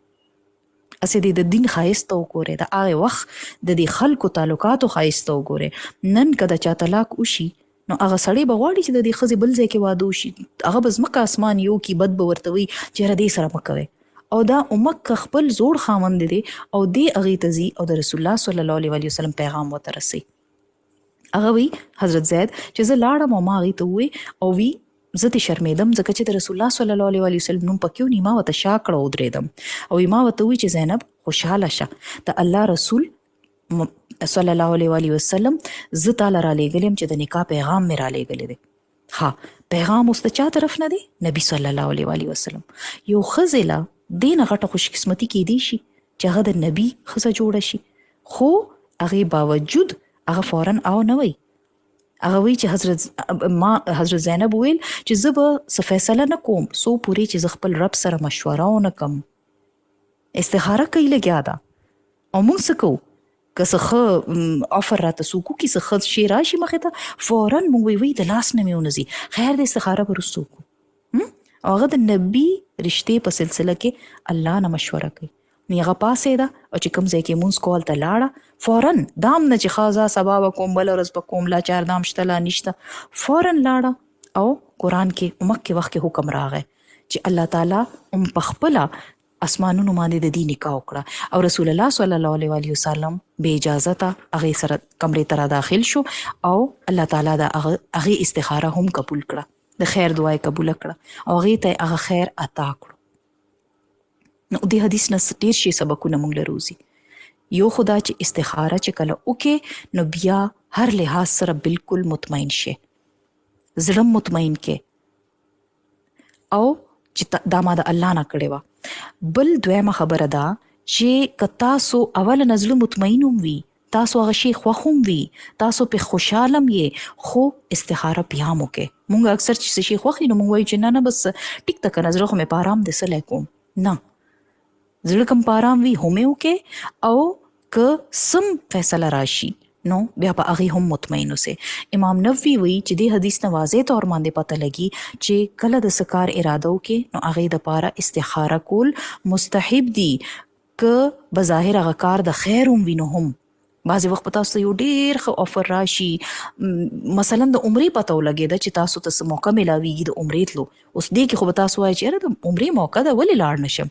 اسې د دین ښایست وګورئ، د هغې وخت د دې خلکو تعلقاتو ښایست وګورئ. نن که د چا طلاق وشي نو هغه سړی به غواړي چې د دې ښځې بل ځای کې واده وشي، هغه به ځمکه اسمان یو کي، بد به ورته وي چې یاره دې سره مه کوئ. او دا امک خپل زوړ خاوند دی او دی هغې ته ځي او د رسول الله صلی الله علیه وسلم پیغام ورته رسوي. هغه وی حضرت زید چې زه لاړم او ما هغې ته ووی او وی زه ترې شرمېدم ځکه چې د رسول الله صلی الله علیه وسلم نوم پکې و، ما ورته شا کړه ودرېدم او ما ورته ووی چې زینب خوشحاله شه، د الله رسول صلی الله علیه وسلم زه تاله رالیږلی یم چې د نکاح پیغام مې رالیږلی دی. ها، پیغام اوس د چا طرف نه دی؟ نبی صلی الله علیه وسلم. یو ښځې له دې نه غټه خوش قسمتي کیدی شي چې هغه د نبی ښځه جوړه شي، خو هغې باوجود هغه فوراً او نه وی، هغه وی چې حضرت زینب ویل چې زه به څه فیصله نه کوم سو پوری چې زه خپل رب سره مشوره ونه کم. استخاره کوي لګیا ده او موږ څه کوو که څه ښه افر راته څوک وکړي څه ښه شی راشي مخې ته فوراً موږ وی د لاس نه مې ونځي خیر د استخاره به وروسته وکړو. او هغه د نبي رشتې په سلسله کې الله نه مشوره کوي. نو هغه پاسېده او چې کوم ځای کې مونځ کول ته لاړه فوراً دام نه چې ښه زه سبا به کوم بله ورځ به کوم لا چار دام شته لا نشته فوراً لاړه او قرآن کې مخکې وخت کې حکم راغی چې الله تعالی په خپله اسمانونو باندې د دې نکاح وکړه او رسول الله صلی الله علیه وسلم بې اجازته هغې سره کمرې ته را داخل شو او الله تعالی د هغې استخاره هم قبول کړه د خیر دعا یې قبوله کړه او هغې ته یې هغه خیر عطا کړو. نو دې حدیث نه ډېر شي سبقونه موږ له روزي. یو خدا چې استخاره چې کله وکې نو بیا هر لحاظ سره بالکل مطمئن شي زړه مطمئن کې او چې دا ما د الله نه کړې وه. بل دویمه خبره ده چې که تاسو اول نه زړه مطمئن هم وي تاسو هغه شی خوښ هم وي تاسو پې خوشحاله هم یې خو استخاره بیا هم وکړئ. موږ اکثر چې څه شي خوښ وي نو موږ وایو چې نه بس ټیک ده که نه زړه خو مې په ارام دی څه کوم. نه زړه کم په ارام وي همې وکړې او که سم فیصله راشي نو بیا په هغې هم مطمئن اوسئ. امام نووي وایي چې دې حدیث نه واضح طور باندې پته لګي چې کله د څه کار اراده وکړې نو هغې دپاره استخاره کول مستحب دي که بظاهر هغه کار د خیر هم وي نو هم. بعضې وخت په تاسو ته یو ډېر ښه افر راشي مثلا د عمرې پته ولګېده چې تاسو ته څه موقع میلاویږي د عمرې تلو اوس دې کې خو به تاسو وایئ چې یاره د عمرې موقع ده ولې لاړ نه شم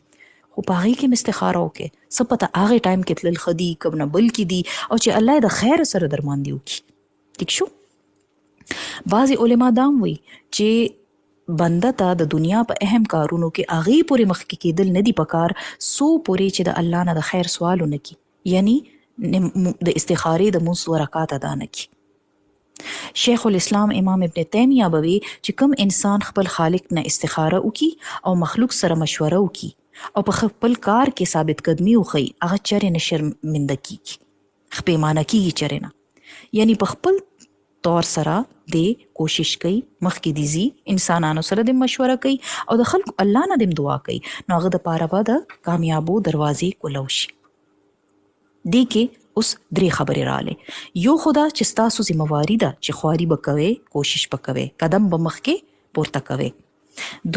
خو په هغې کې هم استخاره وکړې څه پته هغې ټایم کې تلل ښه دي که نه بل کې دي او چې الله یې د خیر سره در باندې وکړي. ټیک شو. بعضې علما دا هم وایي چې بنده ته د دنیا په اهم کارونو کې هغې پورې مخکې کېدل نه دي پکار څو پورې چې د الله نه د خیر سوال ونه کړي یعنی د استخارې د مونځ 2 رکعات ادا نه کړي. شیخ الاسلام امام ابن تیمیه به وی چې کوم انسان خپل خالق نه استخاره وکړي او مخلوق سره مشوره وکړي او په خپل کار کې ثابت قدمي وښیي هغه چرې نه شرمنده کیږي پیمانه کیږي چرې نه یعنی په خپل طور سره د کوشش کوي مخکې دې ځي انسانانو سره د مشوره کوي او د خلکو الله نه د دعا کوي نو هغه دپاره به د کامیابو دروازې کولو شي. دې کې اوس 3 خبرې راغلې. یو خدا چې ستاسو ذمہواري ده چې خواري به کوئ کوشش به کوئ قدم به مخکې پورته کوئ.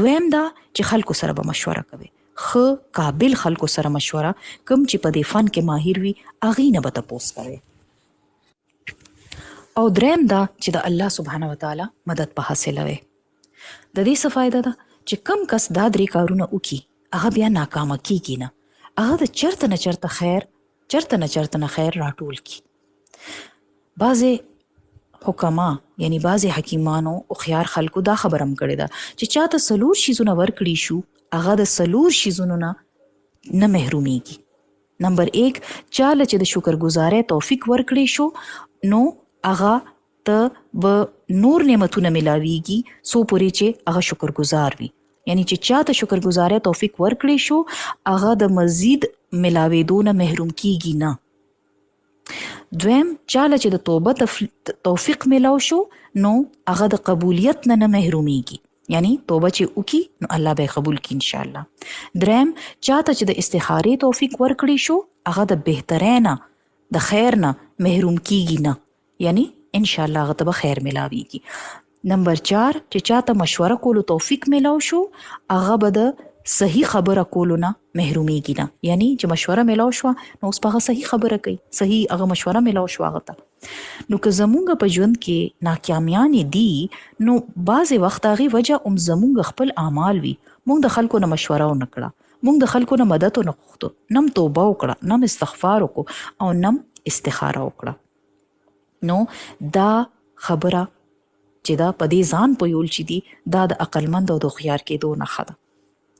دویم دا چې خلکو سره به مشوره کوئ ښه قابل خلکو سره مشوره کوم چې په دې فن کې ماهر وي هغې نه به تپوس کوئ. او دریم دا چې د الله سبحانه وتعالی مدد په حاصلوئ. د دې څه فایده ده چې کم کس دا 3 کارونه وکړي هغه بیا ناکامه کیږي نه هغه د چرته نه چرته خیر راټول کړي. بعضې حکما یعنی بعضې حکیمانو هوښیار خلکو دا خبره هم کړې ده چې چاته 4 شیزونه ورکړي شو هغه د 4 شیزونو نه محرومیږي. نمبر 1 چاله چې د شکرګزارۍ توفیق ورکړي شو نو هغه ته به نور نعمتونه ملاویږي څو پورې چې هغه شکرګزار وي یعنی چې چاته شکرګزارۍ توفیق ورکړي شو هغه د مزید ملاویدو نه محروم کیږي نه. دویم چاله چې د توبه توفیق ملاو شو نو هغه د قبولیت نه محرومیږي یعنی توبه چې وکي نو الله به قبول کړي انشاءالله. دریم چاته چې د استخارې توفیق ورکړي شو هغه د بهترینه د خیر نه محروم کیږي نه یعنی انشاءالله هغه ته به خیر ملاویږي. نمبر 4 چې چاته مشوره کولو توفیق ملاو شو هغه به د صحیح خبره کولو نه محرومیږي نه یعنی چې مشوره ملاو شو نو اوس په هغه صحیح خبره کوي صحیح هغه مشوره ملاو شو هغه ته. نو که زمونږ په ژوند کې ناکامیانې دي نو بعضې وخت هغې وجه هم زمونږ خپل اعمال وي مونږ د خلکو نه مشوره ونه کړه مونږ د خلکو نه مدد ونه غوښتو نم توبه وکړه نم استغفار وکړو او نم استخاره وکړه. نو دا خبره چې دا په دې ځان پویول چې دي دا د عقلمند او د هوښیار کېدو نښه ده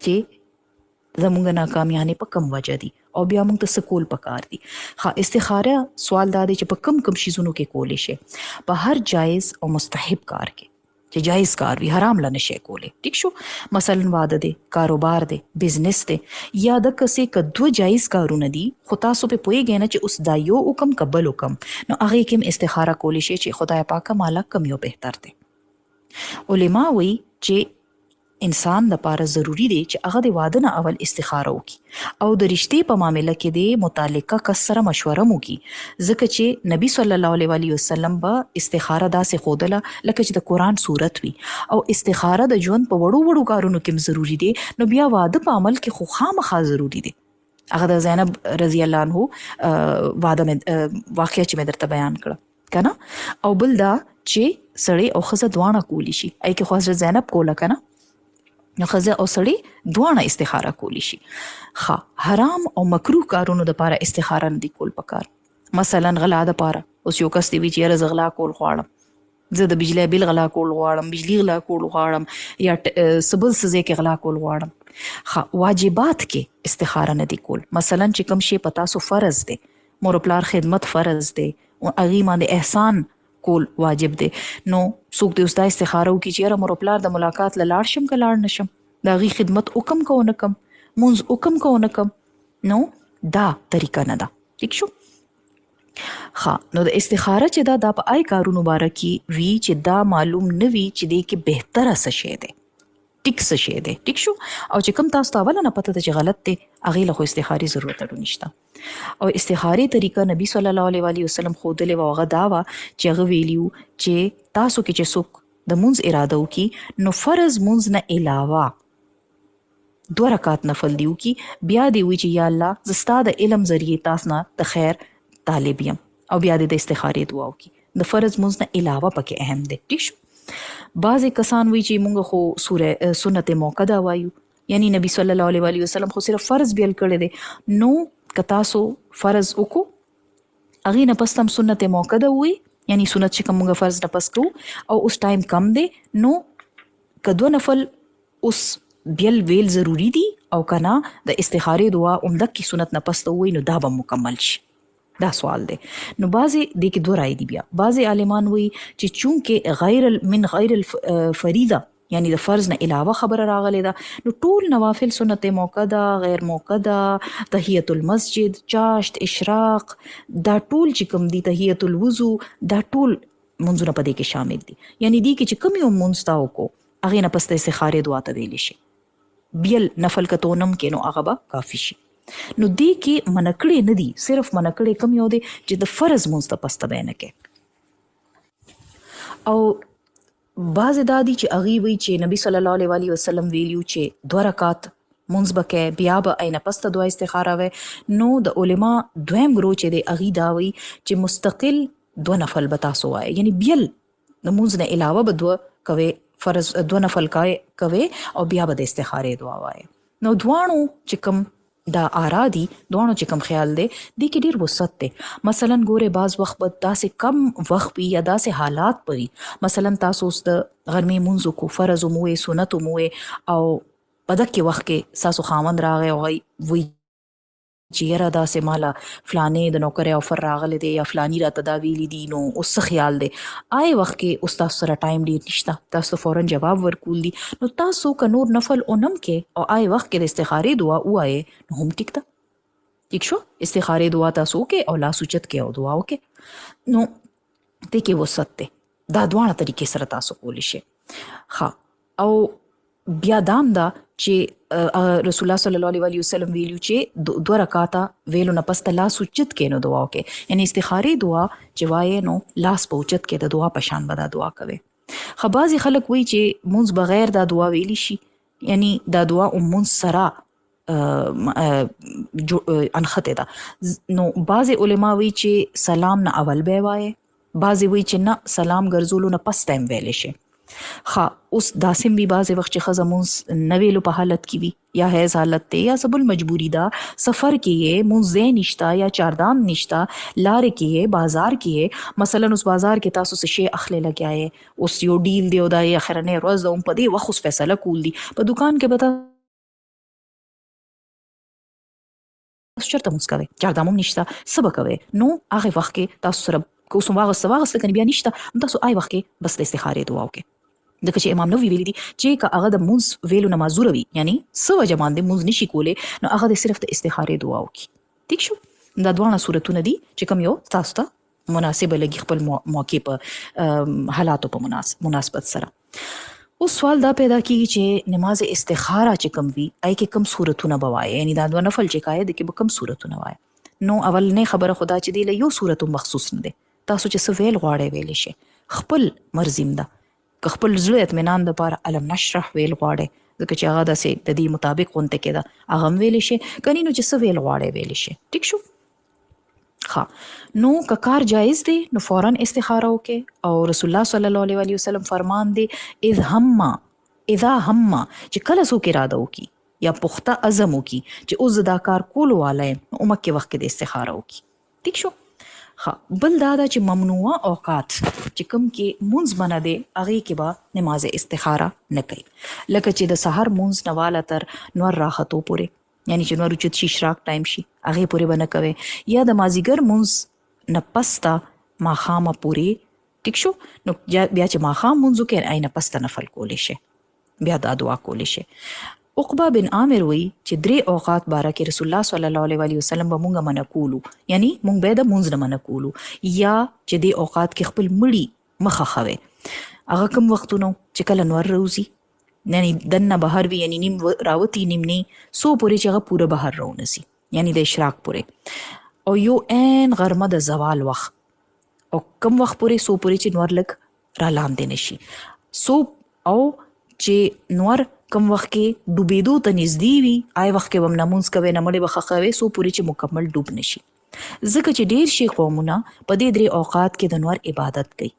چې زمونږ ناکامیانې په کم وجه دي او بیا موږ ته څه کول پکار دي. استخاره سوال دا دی چې په کم شیزونو کې کولی شي په هر جایز او مستحب کار کې چې جایز کار وي، حرام لا نشي کولی. ټیک شو. مثلا واده دی، کاروبار دی، بزنس دی، یا د کسې کدو جایز کارونه دي خو تاسو په پوهیږئ نه چې اوس دا یو حکم قبل حکم، نو هغه کې استخاره کولی شي چې خدای پاکه مالا کم یو بهتر دی. علما وی چې انسان د پاره ضروری دی چې هغه د واده نه اول استخاره وکړي او د رشتې په معاملې کې د متعلقه کس سره مشوره وکړي، ځکه چې نبی صلی الله علیه وسلم به استخاره داسې ښودله لکه چې د قرآن صورت وي، او استخاره د ژوند په وړو وړو کارونو کې ضروری دی، نو بیا واده په عمل کې خو خامخا ضروری دی. هغه د زینب رضی الله عنه واده واقعه چې مې درته بیان کړه کنه. او بل دا چې سړی او ښځه دواړه کولی شي، ای کې خو حضرت زینب کوله کنه، نو ښځه او سړی دواړه استخاره کولی شي. حرام او مکروه کارونو د پاره استخاره نه دی کول پکار. مثلا غلا د پاره، اوس یو کس دی وی چې یاره زه غلا کول غواړم، زه د بجلی بیل غلا کول غواړم، بجلی غلا کول غواړم، یا سبل څه ځای کې غلا کول غواړم. واجبات کې استخاره نه دی کول. مثلا چې کوم شی په تاسو فرض دی، مور و پلار خدمت فرض دی او هغې باندې احسان کول واجب دی، نو څوک دې اوس دا استخاره وکړي چې یاره مور و پلار د ملاقات له لاړ شم که لاړ نشم، د هغې خدمت وکم که ونه کم، مونځ وکم که ونه کم، نو دا طریقه نه ده. ټیک شو. نو د استخاره چې دا په آی کارونو باره کې وي چې دا معلوم نه وي چې دې کې بهتره څه شی دی، ټیک څه شی دی. ټیک شو. او چې کوم تاسو ته اوله نه پته ده چې غلط دی، هغې له خو استخارې ضرورت اړو نشته. او استخارې طریقه نبی صلی الله علیه وسلم ښودلې وه، هغه دا وه چې هغه ویلي وو چې تاسو کې چې څوک د مونځ اراده وکړي نو فرض مونځ نه علاوه 2 رکعات نفل دی وکړي، بیا دې وایي چې یا الله زه ستا د علم ذریعې تاسو نه د خیر طالب یم، او بیا دې د استخارې دعا وکړي. د فرض مونځ نه علاوه پکې اهم دی. ټیک شو. بعضې کسان وایي چې مونږ خو سنت موقده وایو، یعنی نبی صلی الله علیه وسلم خو صرف فرض بیل کړی دی، نو که تاسو فرض وکړو هغې نه پس هم سنت موقده ووایي، یعنی سنت چې کوم مونږ فرض نه پس کوو او اوس ټایم کم دی، نو که 2 نفل اوس بیل ویل ضروری دي او که نه د استخارې دعا عمدکې سنت نه پس ته ووایي، نو دا به مکمل شي. دا سوال دی. نو بعضې دې کې 2 رایې دي. بیا بعضې عالمان وایي چې چونکې من غیر الفریضه، یعنی د فرض نه علاوه خبره راغلی ده، نو ټول نوافل سنت موقده، غیر موقده، تحیت المسجد، چاشت، اشراق، دا ټول چې کوم دي، تحیت الوضو، دا ټول منځونه په دې کې شامل دي. یعنی دې کې چې کوم یو منځ تا وکړو هغې نه پس ته استخارې دعا ته ویلی شي، بیل نفل که تو نم کې نو هغه به کافي شي. نو دې کې منکړې نه دي، صرف منکړې کم یو دی چې د فرض منځ ته پس ته به نه کې. او بعضې دا دي چې هغې وایي چې نبی صلی الله علیه وسلم ویلیو چې 2 رکعات مونځ به کوې، بیا به ای نه پس ته دعا استخاره وی. نو د علما دویم ګروه چې دی هغې دا وایي چې مستقل 2 نفل به تاسو وایي، یعنی بیل د مونځ نه علاوه به 2 کوې، فرض 2 نفل کوې او بیا به د استخارې دعا وایي. نو دواړو چې کوم دا آرا دي، دواړو چې کوم خیال دی، دې کې ډېر وسعت دی. مثلا ګورې بعض وخت به داسې کم وخت وي یا داسې حالات به وي، مثلا تاسو اوس د غرمې مونځ وکړو، فرض هم ووایې، سنت هم ووایې، او په دغې وخت کې ستاسو خاوند راغی او وایي چې یاره داسې ماله فلانې د نوکرۍ آفر راغلی دی یا فلاني راته دا ویلي دي، نو اوس څه خیال دی؟ آی وخت کې اوس تاسو سره ټایم ډېر نشته، تاسو فوراً جواب ورکول دي، نو تاسو که نور نفل اونم کې او آی وخت کې د استخارې دعا ووایې نو هم ټیک ده. ټیک شو. استخارې دعا تاسو وکړئ او لاس اوچت کړئ او دعا وکړئ، نو دې کې وسعت دی. دا دواړه طریقې سره تاسو کولی شئ. او بیا دام دا چې رسول الله صلی الله علیه وسلم ویلو چې 2 رکعاته ویلو نه پس ته لاس اوچت کې نو دعا وکړئ، یعنی استخارې دعا چې وایې نو لاس په اوچت کې د دعا په شان به دا دعا کوئ. بعضې خلک وایي چې مونځ بغیر دا دعا ویلی شي، یعنی دا دعا مونځ سره انخته ده. نو بعضې علما وایي چې سلام نه اول به وایې، بعضې وایي چې نه سلام ګرځولو نه پس ته هم ویلی شي. اوس داسې وي بعضې وخت چې ښځه مونځ نه ویلو په حالت کې وي، یا حیض حالت دی یا سبل مجبوری ده، سفر کې یې مونځ ځای نشته یا چاردام نشته، لارې کې یې، بازار کې یې، مثلا اوس بازار کې تاسو څه شی اخلی لګیا یې، اوس یو ډیل دی او دا یې اخرنۍ ورځ ده، په دې وخت اوس فیصله کول دي، په دکان کې به تاسو چېرته مونځ کوئ، چاردام هم نشته، څه به کوئ؟ نو هغې وخت کې تاسو سره که اوس هم واغسته کنې بیا نشته، نو تاسو آی وخت کې بس د استخارې دعا وکړئ. ځکه چې امام نووي ویلي دي چې که هغه د مونځ ویلو نه معذوره وي، یعنی څه وجه باندې مونځ نشي کولی، نو هغه د صرف د استخارې دعا وکړي. ټیک شو؟ دا دواړه صورتونه دي چې کوم یو تاسو ته مناسبه لګي خپل موقع په حالاتو په مناسبت سره. اوس سوال دا پیدا کیږي چې نماز استخاره چې کوم وي آی کې کوم صورتونه بوایي، یعنی دا دوه نفل چې کایې د کې به کوم صورتونه وایي. نو اولنې خبره خدا چې دی له یو صورت مخصوص نه دی، تاسو چې څه ویل غواړئ ویلی شئ، خپل مرزیم ده. که خپل زړه اطمینان دپاره علم نشرح ویل غواړئ، ځکه چې هغه داسې د دې مطابق غونته کې ده، هغه هم ویلی شئ. کنی نو چې څه ویل غواړئ ویلی شئ. ټیک شو؟ ښه، نو که کار جایز دی نو فوراً استخاره وکړئ. او رسول الله صلی الله علیه وسلم فرمان دی اذا هم چې کله څوک اراده وکړي یا پخته عزم وکړي چې اوس دا کار کولو والا یم، نو مکې وخت کې د استخاره وکړي. ټیک شو؟ بل دا ده چې ممنوعه اوقات چې کوم کې مونځ منع دی هغې کې به نماز استخاره نه کوي. لکه چې د سحر مونځ نه واله تر نور راختو پورې، یعنی چې نور اوچت شي اشراق ټایم شي هغې پورې به نه کوئ، یا د مازدیګر مونځ نه پس ته ماښامه پورې. ټیک شو؟ نو بیا چې ماښام مونځ وکړئ ای نه پس ته نفل کولی شئ، بیا دا دعا کولی شئ. عقبه بن عامر وی چې 3 اوقات باره کې رسول الله صلی الله علیه وسلم به مونږه منع کولو، یعنی مونږ به د مونځ نه منع کولو، یا چې دې اوقات کې خپل مړي مخه خوي. هغه کوم وختونو چې کله نور روزي، یعنی دنه بهر وي، یعنی نیم راوتی نیم نه سو پورې چې هغه پوره بهر راونسي، یعنی د اشراق پورې، او یو عین غرمه د زوال وخت، او کم وخت پورې سو پورې چې نور لګ را لاندې نشي. سو او چې نور کم وخت کې ډوبېدو ته نږدې وي آی وخت کې به هم نه مونځ کوئ، نه مړې به ښخوئ، سو پورې چې مکمل ډوب نشي. ځکه چې ډېر شي قومونه په دې 3 اوقات کې د نور عبادت کوي،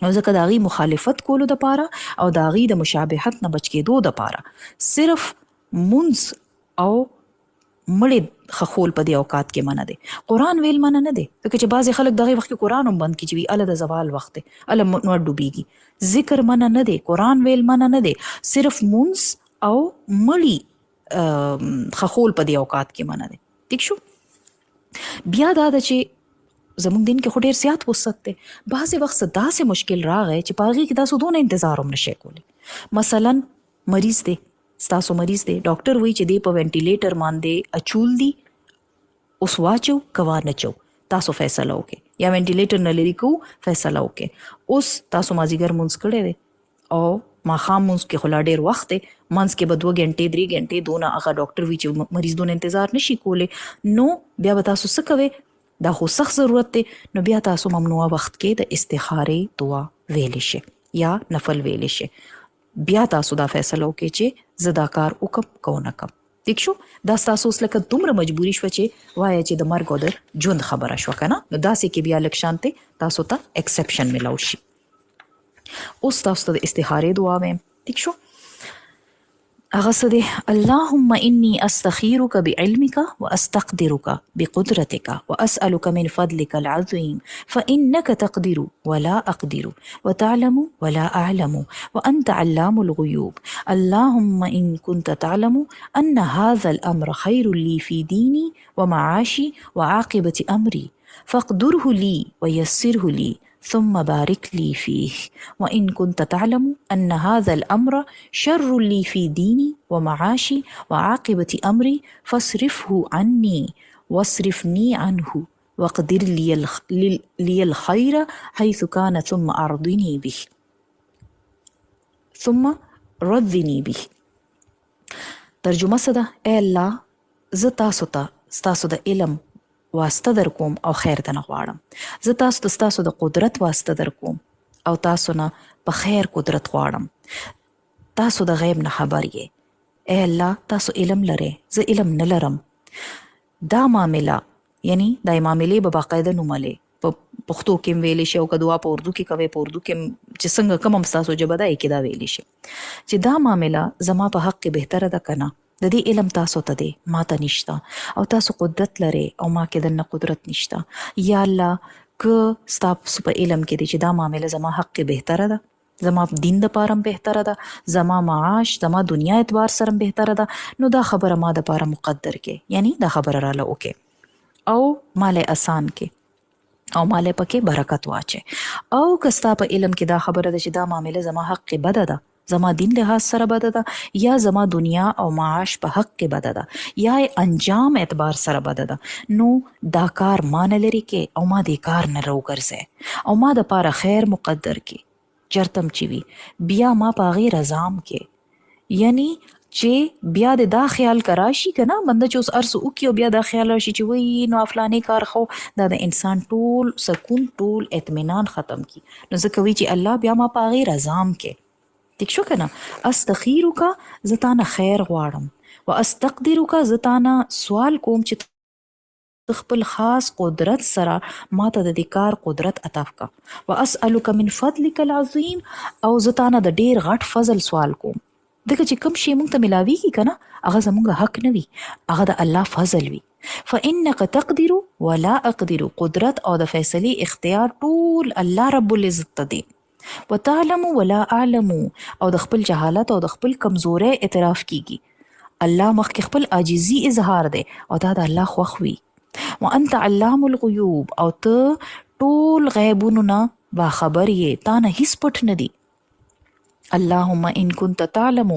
نو ځکه د هغې مخالفت کولو دپاره او د هغې د مشابهت نه بچ کېدو دپاره صرف مونځ او مړې خخول په دې اوقات کې منع دی. قرآن ویل منع نه دی، ځکه چې بعضې خلک دغې وخت کې قرآن هم بند کړي چې وي اله د زوال وخت دی، اله نور ډوبېږي. ذکر منع نه دی، قرآن ویل منع نه دی، صرف مونځ او مړي خخول په دې اوقات کې منع دی. ټیک شو؟ بیا دا ده چې زموږ دین کې خو ډېر زیات وسعت دی. بعضې وخت څه داسې مشکل راغی چې په هغې کې تاسو دونه انتظار هم نشئ کولی. مثلا مریض دی، ستاسو مریض دی، ډاکټر وایي چې دی په وینټیلیټر باندې اچول دي، اوس واچو که وا نه چو، تاسو فیصله وکړئ، یا وینټیلیټر نه لرې کوو فیصله وکړئ. اوس تاسو مازدیګر مونځ کړی دی او ماښام مونځ کې خو لا ډېر وخت دی، منځ کې به 2 غنټې 3 غنټې دونه هغه ډاکټر وي چې مریض دونه انتظار نشي کولی، نو بیا به تاسو څه کوئ؟ دا خو سخت ضرورت دی، نو بیا تاسو ممنوعه وخت کې د استخارې دعا ویلی شئ یا نفل ویلی شئ. بیا تاسو دا فیصله وکړئ چې زه دا کار وکم که ونه کم. ٹھیک شو؟ دا ستاسو اوس لکه دومره مجبوري شوه چې وایه چې د مرګ او د ژوند خبره شوه که نه، نو داسې کې بیا لږ شانتې تاسو ته اکسپشن میلاو شي. اوس تاسو ته د استخارې دعا ویم. ٹھیک شو؟ هغه څه دی: اللهم انی استخیرک بعلمک واستقدرک بقدرتک واسألک من فضلک العظیم فانک تقدر ولا اقدر وتعلم ولا اعلم وانت علام الغیوب. اللهم ان كنت تعلم ان هذا الامر خیر لی فی دینی ومعاشی وعاقبة امری فاقدره لی ویسره لی ثم بارك لي فيه. وإن كنت تعلم أن هذا الأمر شر لي في ديني ومعاشي وعاقبة أمري فاصرفه عني واصرفني عنه واقدر لي الخير حيث كان ثم أرضني به ثم رضني به. ترجمه څه ده؟ اے الله، زه تاسو ته ستاسو د علم واسطه در کوم او خیر ته نه غواړم. زه تاسو ته ستاسو د قدرت واسطه در کوم او تاسو نه په خیر قدرت غواړم. تاسو د غیب نه خبر یې. اے الله، تاسو علم لرئ، زه علم نه لرم. دا معامله، یعنی دا معاملې به باقاعده نوملې په پښتو کې ویلی شي، او که دعا په اردو کې کوئ په اردو کې چې څنګه کوم هم ستاسو ژبه ده کې دا ویلی شي چې دا معامله زما په حق کې بهتره ده که نه، د دې علم تاسو ته دی، ما ته نشته، او تاسو قدرت لرئ او ما کې دنه قدرت نشته. یا الله، که ستاسو په علم کې دی چې دا معامله زما حق کې بهتره ده، زما دین دپاره هم بهتره ده، زما معاش زما دنیا اعتبار سره هم بهتره ده، نو دا خبره ما دپاره مقدر کې، یعنی دا خبره راله وکې او مالی آسان کې. او مال پکې برکت واچي. او کستا په علم کې دا خبره ده چې دا معامله زما حق کې بده ده، زما دین لحاظ سره بده ده، یا زما دنیا او معاش په حق کې بده ده، یا انجام اعتبار سره بده ده، نو دا کار ما نه لري کې او ما دې کار نه راوګرځي او ما د پاره خیر مقدر کې چرتم چی وي بیا ما په هغې رضام کې. یعنی چې بیا د دا خیال کراشي که نه بنده چې اوس هر څه وکړي او بیا دا خیال راشي چې وایي نو فلاني کار خو دا د انسان ټول سکون ټول اطمینان ختم کی. نو ځکه وایي چې الله بیا ما په هغې رضام کې. ټیک شو که نه؟ استخیرک زه تانه خیر غواړم و استقدرک زه تانه سوال کوم چې خپل خاص قدرت سره ما ته د دې کار قدرت عطا کړه. و اسألک من فضلک العظیم او زه تانه د ډیر غټ فضل سوال کوم. دغه چې کوم شی مونږ ته ملاویږي که نه هغه زمونږ حق نه وي، هغه د الله فضل وي. فانک تقدر ولا اقدر، قدرت او د فیصلې اختیار ټول الله رب العزت ته دی. وتعلم ولا اعلم، او د خپل جهالت او د خپل کمزورۍ اعتراف کیږي. الله مخکې خپل عاجزي اظهار دی او دا د الله خوښ وي. وانت علام الغیوب، او ته ټول غیبونو نه باخبر یې، تا نه هیڅ پټ نه دی. اللهم ان كنت تعلم،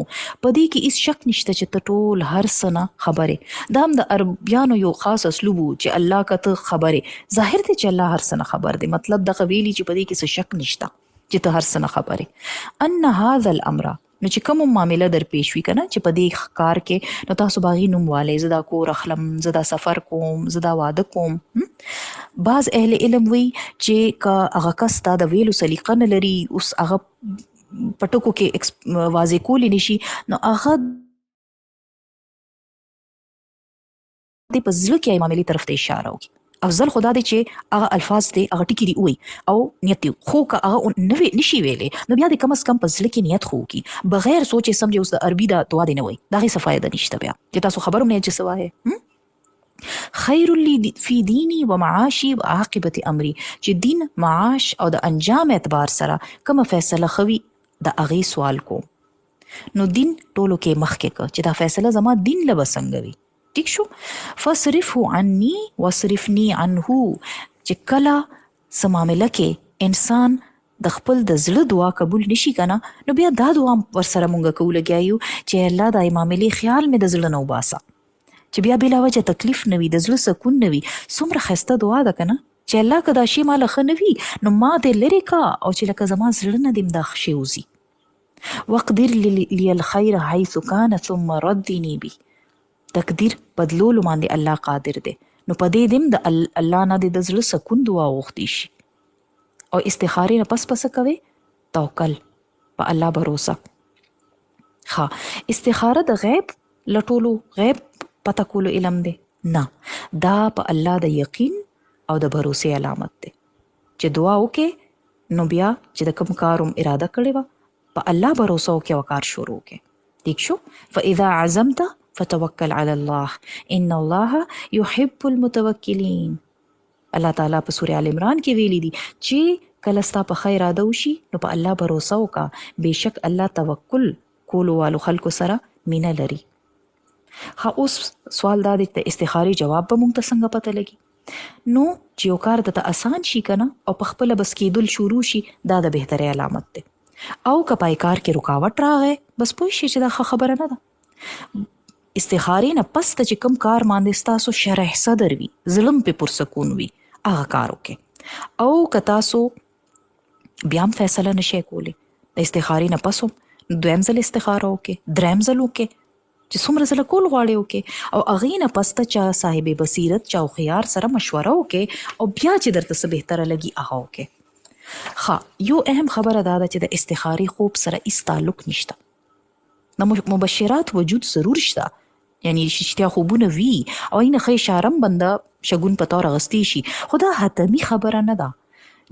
پدې کې هیڅ شک نشته چې ته ټول هر څه نه خبرې. دا هم د عربیانو یو خاص اسلوب و چې الله که ته خبرې، ظاهر دی چې الله هر څه نه خبر دی، مطلب دغه ویلي چې پدې کې څه شک نشته چې ته هر څه نه خبرې. ان هذا الامر، نو چې کوم معامله در پیش وي کنه چې په دې کار کې نو تاسو باغی نوم والي، زه دا کور اخلم، زه دا سفر کوم، زه دا واده کوم. بعض اهل علم وی چې که هغه کس تا د ویلو سلیقه نه لري، اوس هغه پټکو کې واضح کولی نشي، نو هغه د په زړه کې معاملې طرف ته اشاره وکړي. افضل خدا دی چې هغه الفاظ دی هغه ټکي دی وي او نیت دی، خو که هغه نشي ویلی نو بیا د کم از کم په زړه کې نیت خو وکړي بغیر سوچې سمجې. اوس د عربي دا دعا دی نه وایي، د هغې څه فایده نشته بیا چې تاسو خبر هم نه یې چې څه وایې. خیر لی فی دینی و معاشی و عاقبت امری، چې دین معاش او د انجام اعتبار سره کومه فیصله خوي د هغې سوال کوم. نو دین ټولو کې مخکې که چې دا فیصله زما دین له به څنګه وي. ټیک شو؟ فصرفه عني وصرفني عنه، چې کله څه معامله کې انسان د خپل د زړه دعا قبول نشي کنه، نو بیا دا دعا ورسره مونږ کوو لګیا یو چې الله دا معاملې خیال مې د زړه نه وباسه، چې بیا بلا وجه تکلیف نه وي، د زړه سکون نه وي. څومره ښایسته دعا ده کنه چې الله که دا شی ماله ښه نه وي نو ما دې لرې کا، او چې لکه زما زړه نه دې دا شی وځي. وقدر لی الخیر حیث کان ثم ردنی بی، تقدیر بدلولو باندې الله قادر دی. نو په دې دم د الله نه د زړه سکون دعا وغوښتي شي. او استخارې نه پس کوي توکل په الله باور. ښه، استخاره د غیب لټولو غیب پته کولو علم دی نه، دا په الله د یقین او د باور علامت دی چې دعا وکې نو بیا چې د کوم کاروم اراده کړې وه په الله باور وکې او کار شروع وکې. ٹھیک شو؟ فاذا عزمت فتوکل علی الله ان الله يحب المتوکلین. الله تعالی په سورة آل عمران کې ویلي دي چې کله ستا په خیر اراده وشي نو په الله باور وکړه، بېشک الله توکل کولو والو خلکو سره مینه لري. ها، اوس سوال دا دی ته استخاري جواب به مونږ ته څنګه پته لګي؟ نو چې یو کار درته اسان شي کنه او په خپله بس کېدل شروع شي، دا د بهترۍ علامت دی. او که پای کار کې رکاوټ راغی بس پوه شي چې دا ښه خبره نه ده. استخارې نه پس ته چې کوم کار باندې ستاسو شرح صدر وي، زړه پې پرسکون وي، هغه کار وکړئ. او که تاسو بیا هم فیصله نشئ کولی، د استخارې نه پس هم دویم ځل استخاره وکړئ، دریم ځل وکړئ، چې څومره ځله کول غواړئ وکړئ. او هغې نه پس ته چا صاحب بصیرت چا هوښیار سره مشوره وکړئ او بیا چې درته څه بهتره لګي هغه وکړئ. ښه، یو اهم خبره دا ده چې د استخارې خوب سره هیڅ تعلق نشته. د مبشرات وجود ضرور شته، یعنی رښتیا خوبونه وي او اینه ښه اشاره هم بنده شګون په طور اخیستی شي، خو دا حتمي خبره نه ده.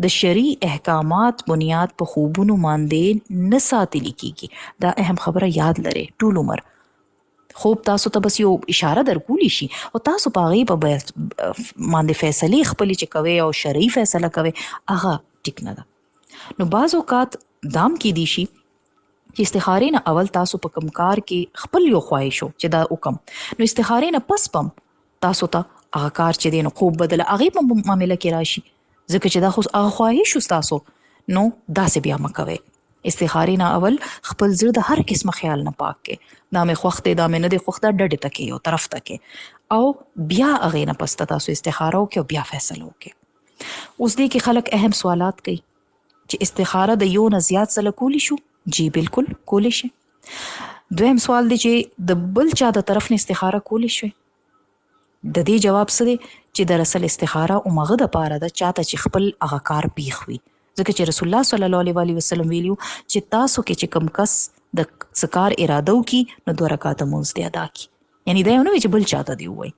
د شرعي احکامات بنیاد په خوبونو باندې نه ساتلی کیږي. دا اهم خبره یاد لرئ ټول عمر. خوب تاسو ته بس یو اشاره درکولی شي او تاسو په هغې په باندې فیصلې خپلې چې کوئ او شرعي فیصله کوئ، هغه ټیک نه ده. نو بعض اوقات دام کیدی شي چې استخارې نه اول تاسو په کوم کار کې خپل یو خواهش و چې دا وکم، نو استخارې نه پس پم تاسو ته هغه کار چې دی نو خوب بدله هغې په معامله کې راشي، ځکه چې دا خو هغه خواهش ستاسو نو داسې بیا مکوي. استخارې نه اول خپل زړه د هر قسمه خیال نه پاک کې، دا مې خوښ دی دا مې نه دی خوښ، دا ډډې ته کې یو طرف ته کې، او بیا هغې نه پس ته تاسو استخاره وکړئ او بیا فیصله وکړئ. اوس دې کې خلک اهم سوالات کوي چې استخاره د یو نه زیات ځله کولی شو؟ جی بالکل کولی شي. دویم سوال دی چې د بل چا د طرف نه استخاره کولی شوی؟ د دې جواب څه دی چې د رسول استخاره اومغه د پاره ده چاته چې خپل هغه کار پیښ وي. ځکه چې رسول الله صلی الله علیه وسلم ویلو چې تاسو کې چې کم کس د سکار اراده وکي نو 2 رکعاته مونځ دی ادا کی. یعنی دا یو نه چې بل چاته دی وای.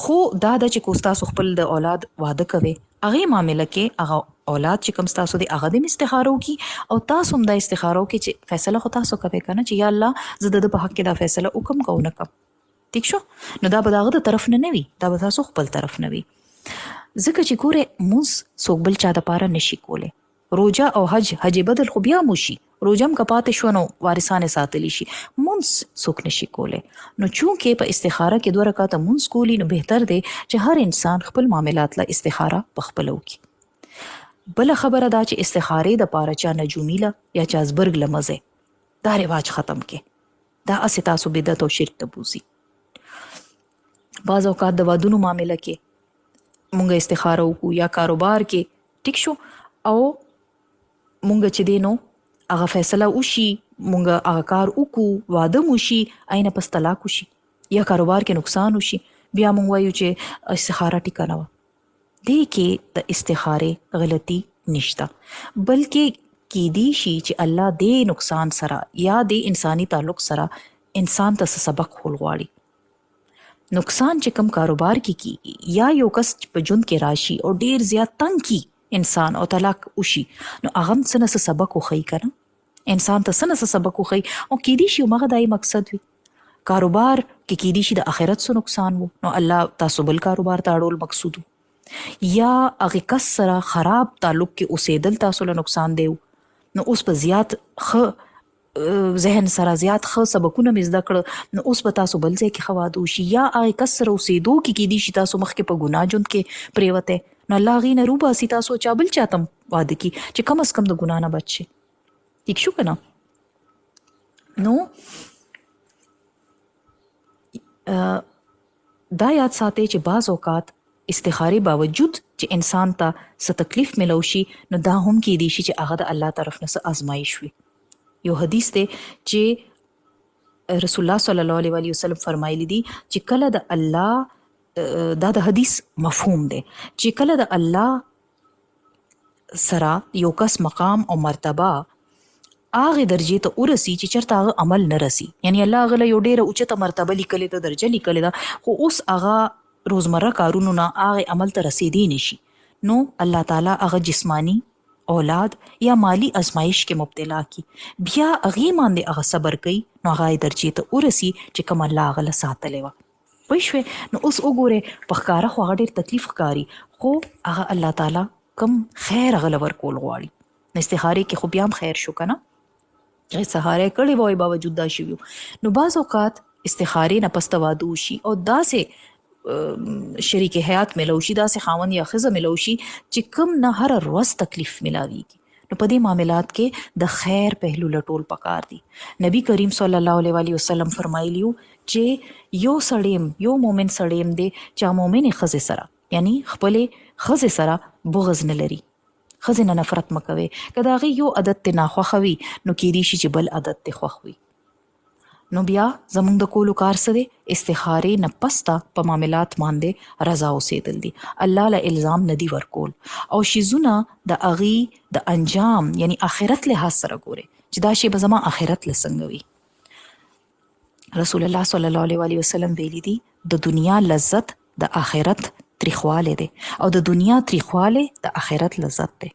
خو دا د چې کو تاسو خپل د اولاد واده کوي هغه معاملې کې هغه اولاد چې کم تاسو دی هغه د استخاره وکي او تاسو هم د استخاره وکي چې فیصله خو تاسو کوي کنه چې یا الله زه د په حق کې دا فیصله وکم کو نه کوم. ٹھیک شو؟ نو دا به داغه د طرف نه وي، دا به تاسو خپل طرف نه وي. ځکه چې ګوره موږ څوک بل چا د پاره نشي کوله. روزه او حج بدل خو بیا موشي، روزه هم کپاتې شو نو وارثانه ساتلی شي، موږ څوک نشي کوله. نو چونکه په استخاره کې 2 رکعاته موږ کولی نو بهتر دی چې هر انسان خپل معاملات له استخاره په خپل وکي. بل خبره دا چې استخاره د پاره چا نجومی له یا چا زبرګ لمزه دا رواج ختم کې. دا اسې تاسو بدعت او شرک ته بوزي. بعض اوقات د وادونو معاملې کې مونږ استخاره وکړو یا کاروبار کې، ټیک شو، او مونږ چې دینو هغه فیصله وشي، مونږ هغه کار وکړو، واده مو شي، عین پس طلاق وشي یا کاروبار کې نقصان وشي، بیا مونږ وایو چې استخاره ټیکه نه وه. دې کې د استخاره غلطي نشته، بلکې کیدی شي چې الله دې نقصان سره یا دې انساني تعلق سره انسان ته سبق ولغواړي. نقصان چې کم کاروبار کې کی یا یو کس په ژوند کې راشي او ډیر زیات تنگ کی انسان او طلاق وشي نو هغه څه نه سبق وخی کنه، انسان ته څه نه سبق وخی او کیدی شي مغه دای مقصد وي. کاروبار کې کیدی شي د آخرت سره نقصان وو نو الله تاسو بل کاروبار ته اړول مقصود یا هغه کس سره خراب تعلق کې اوسېدل تاسو له نقصان دیو نو اوس په زیات ذهن سره زیات ښه سبقونه مې زده کړه نو اوس به تاسو بل ځای کې ښه واده وشي یا هغې کس سره اوسېدو کې کیدی شي تاسو مخکې په ګناه ژوند کې پرېوتی نو الله هغې نه روباسي تاسو چا بل چاته واده کي چې کم از کم د ګناه نه بچ شي. ټیک شو که نه؟ نو دا یاد ساتئ چې بعض اوقات استخارې باوجود چې انسان ته څه تکلیف ملو شي نو دا هم کیدی شي چې هغه د الله طرف نه څه آزمایش وي. یو حدیث دی چې رسول الله صلی الله علیه وسلم فرمایلی دي چې کله د الله دا د حدیث مفهوم دی چې کله د الله سره یو کس مقام او مرتبه هغه درجه ته ورسی چې چرته هغه عمل نه رسی، یعنی الله هغه یو ډیره اوچته مرتبه لیکلې ده، درجه لیکلې ده، خو اوس هغه روزمره کارونو نه هغه عمل ته رسیدي نشي نو الله تعالی هغه جسمانی اولاد یا مالی ازمایش کې مبتلا کی، بیا هغه باندې هغه صبر کوي نو هغه درجه ته ورسی چې کوم الله هغه ساتلې و. پوه شوې؟ نو اوس وګوره په ښکاره خو هغه ډېر تکلیف ښکاري خو هغه الله تعالی کم خیر هغه له ورکول غواړي. استخارې کې خو بیا هم خیر شو که نه؟ استخاره کړې وای باوجود دا شوي نو بعض اوقات استخارې نه پس ته واده وشي او داسې شریک حیات ملو شي، داسې خاوند یا ښځه ملو شي چې کم نه هر ورځ تکلیف ملاویږي نو په دې معاملات کې د خیر پهلو لټول پکار دي. نبی کریم صلی الله علیه وسلم فرمایلیو چې یو مومن سړیم دی چې مومن ښځې سره یعنی خپلې ښځې سره بغض نه لري، ښځې نه نفرت مکوي، که د هغې یو عادت ترې ناخوښه وي نو کیدی شي چې بل عادت ترې خوښ وي. نو بیا زمونږ د کولو کار څه دی؟ استخارې نه پس ته په معاملات باندې رضا اوسېدل دي، الله له الزام نه دي ورکول او شیزونه د هغې د انجام یعنی آخرت لحاظ سره ګورئ چې دا شی به زما آخرت له څنګه وي. رسول الله صلی الله علیه وسلم ویلي دي د دنیا لذت د آخرت تریخواله دی او د دنیا تریخواله د آخرت لذت دی.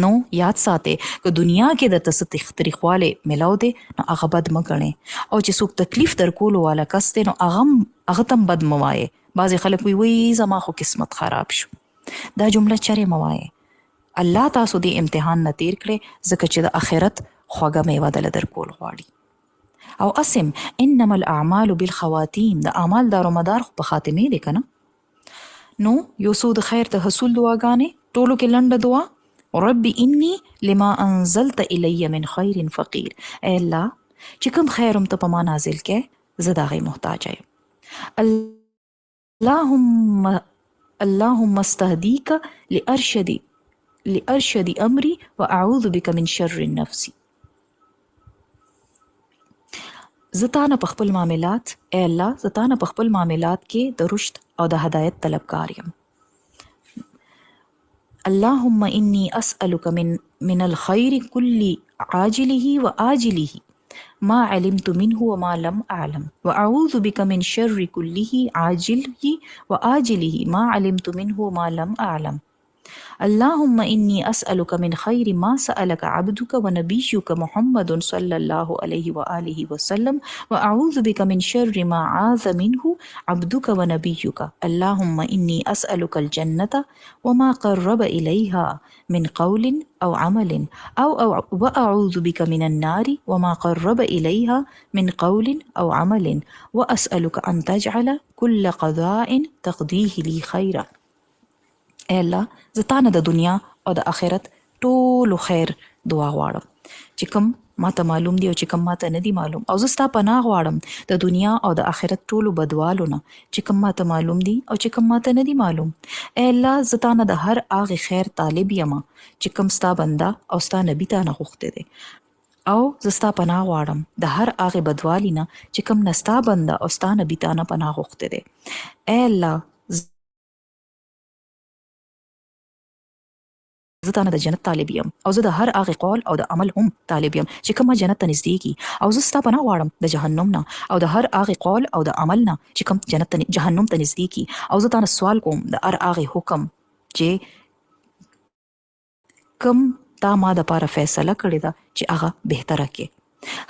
نو یاد ساته که دنیا کې د تاسو تریخواله ملاو دی نو هغه بد مګنه او چې څوک تکلیف درکول والا کس دی نو هغه تم بد موایه. بعضی خلک وی زما خو قسمت خراب شو، دا جمله چره موایه. الله تاسو دې امتحان نه تیر کړي ځکه چې د آخرت خوږه میوه دل درکول غواړي. او اسم انما الاعمال بالخواتیم، د اعمال دارو مدار خو په خاتمه دی کنه. نو یو څو د خیر د حصول دعاګانې، ټولو کې لنډه دعا: رب انی لما انزلت الی من خیر فقیر. اے الله چې کوم خیر هم ته په ما نازل کې، زه د هغې محتاج یم. اللهم استهدیک لارشد امری واعوذ بک من شر النفس. زه تا نه په خپل معاملات، اے الله زه تا نه په خپل معاملات کې د رشد او د هدایت طلبګار یم. اللهم انی اسألک من الخیر کل عاجله وآجله ما علمت منه وما لم أعلم وأعوذ بك من شر كله عاجله وآجله ما علمت منه وما لم أعلم. اللهم إني أسألك من خير ما سألك عبدك ونبيك محمد صلى الله عليه وآله وسلم وأعوذ بك من شر ما عاذ منه عبدك ونبيك. اللهم إني أسألك الجنة وما قرب إليها من قول أو عمل وأعوذ بك من النار وما قرب إليها من قول أو عمل وأسألك أن تجعل كل قضاء تقضيه لي خيرا. اے الله زه تا نه د دنیا او د آخرت ټولو خیر دعا غواړم چې کوم ماته معلوم دی او چې کوم ماته نه دی معلوم، او زه ستا پناه غواړم د دنیا او د آخرت ټولو بدوالو نه چې کوم ماته معلوم دی او چې کوم ماته نه دی معلوم. اے الله زه تا نه د هر هغې خیر طالب یم چې کوم ستا بنده او ستا نبي تا نه غوښتی دی، او زه ستا پناه غواړم د هر هغې بدوالي نه چې کوم نه ستا بنده او ستا نبي تا نه پناه غوښتی دی. اے الله زه تا نه د جنت طالب یم، او زه د هر هغې قول او د عمل هم طالب یم چې کوم جنت ته نږدې کي، او زه ستا پناه غواړم د جهنم نه او د هر هغې قول او د عمل نه چې کوم جهنم ته نږدې کي، او زه تا نه سوال کوم د هر هغې حکم چې کوم تا ما دپاره فیصله کړې ده چې هغه بهتره کې.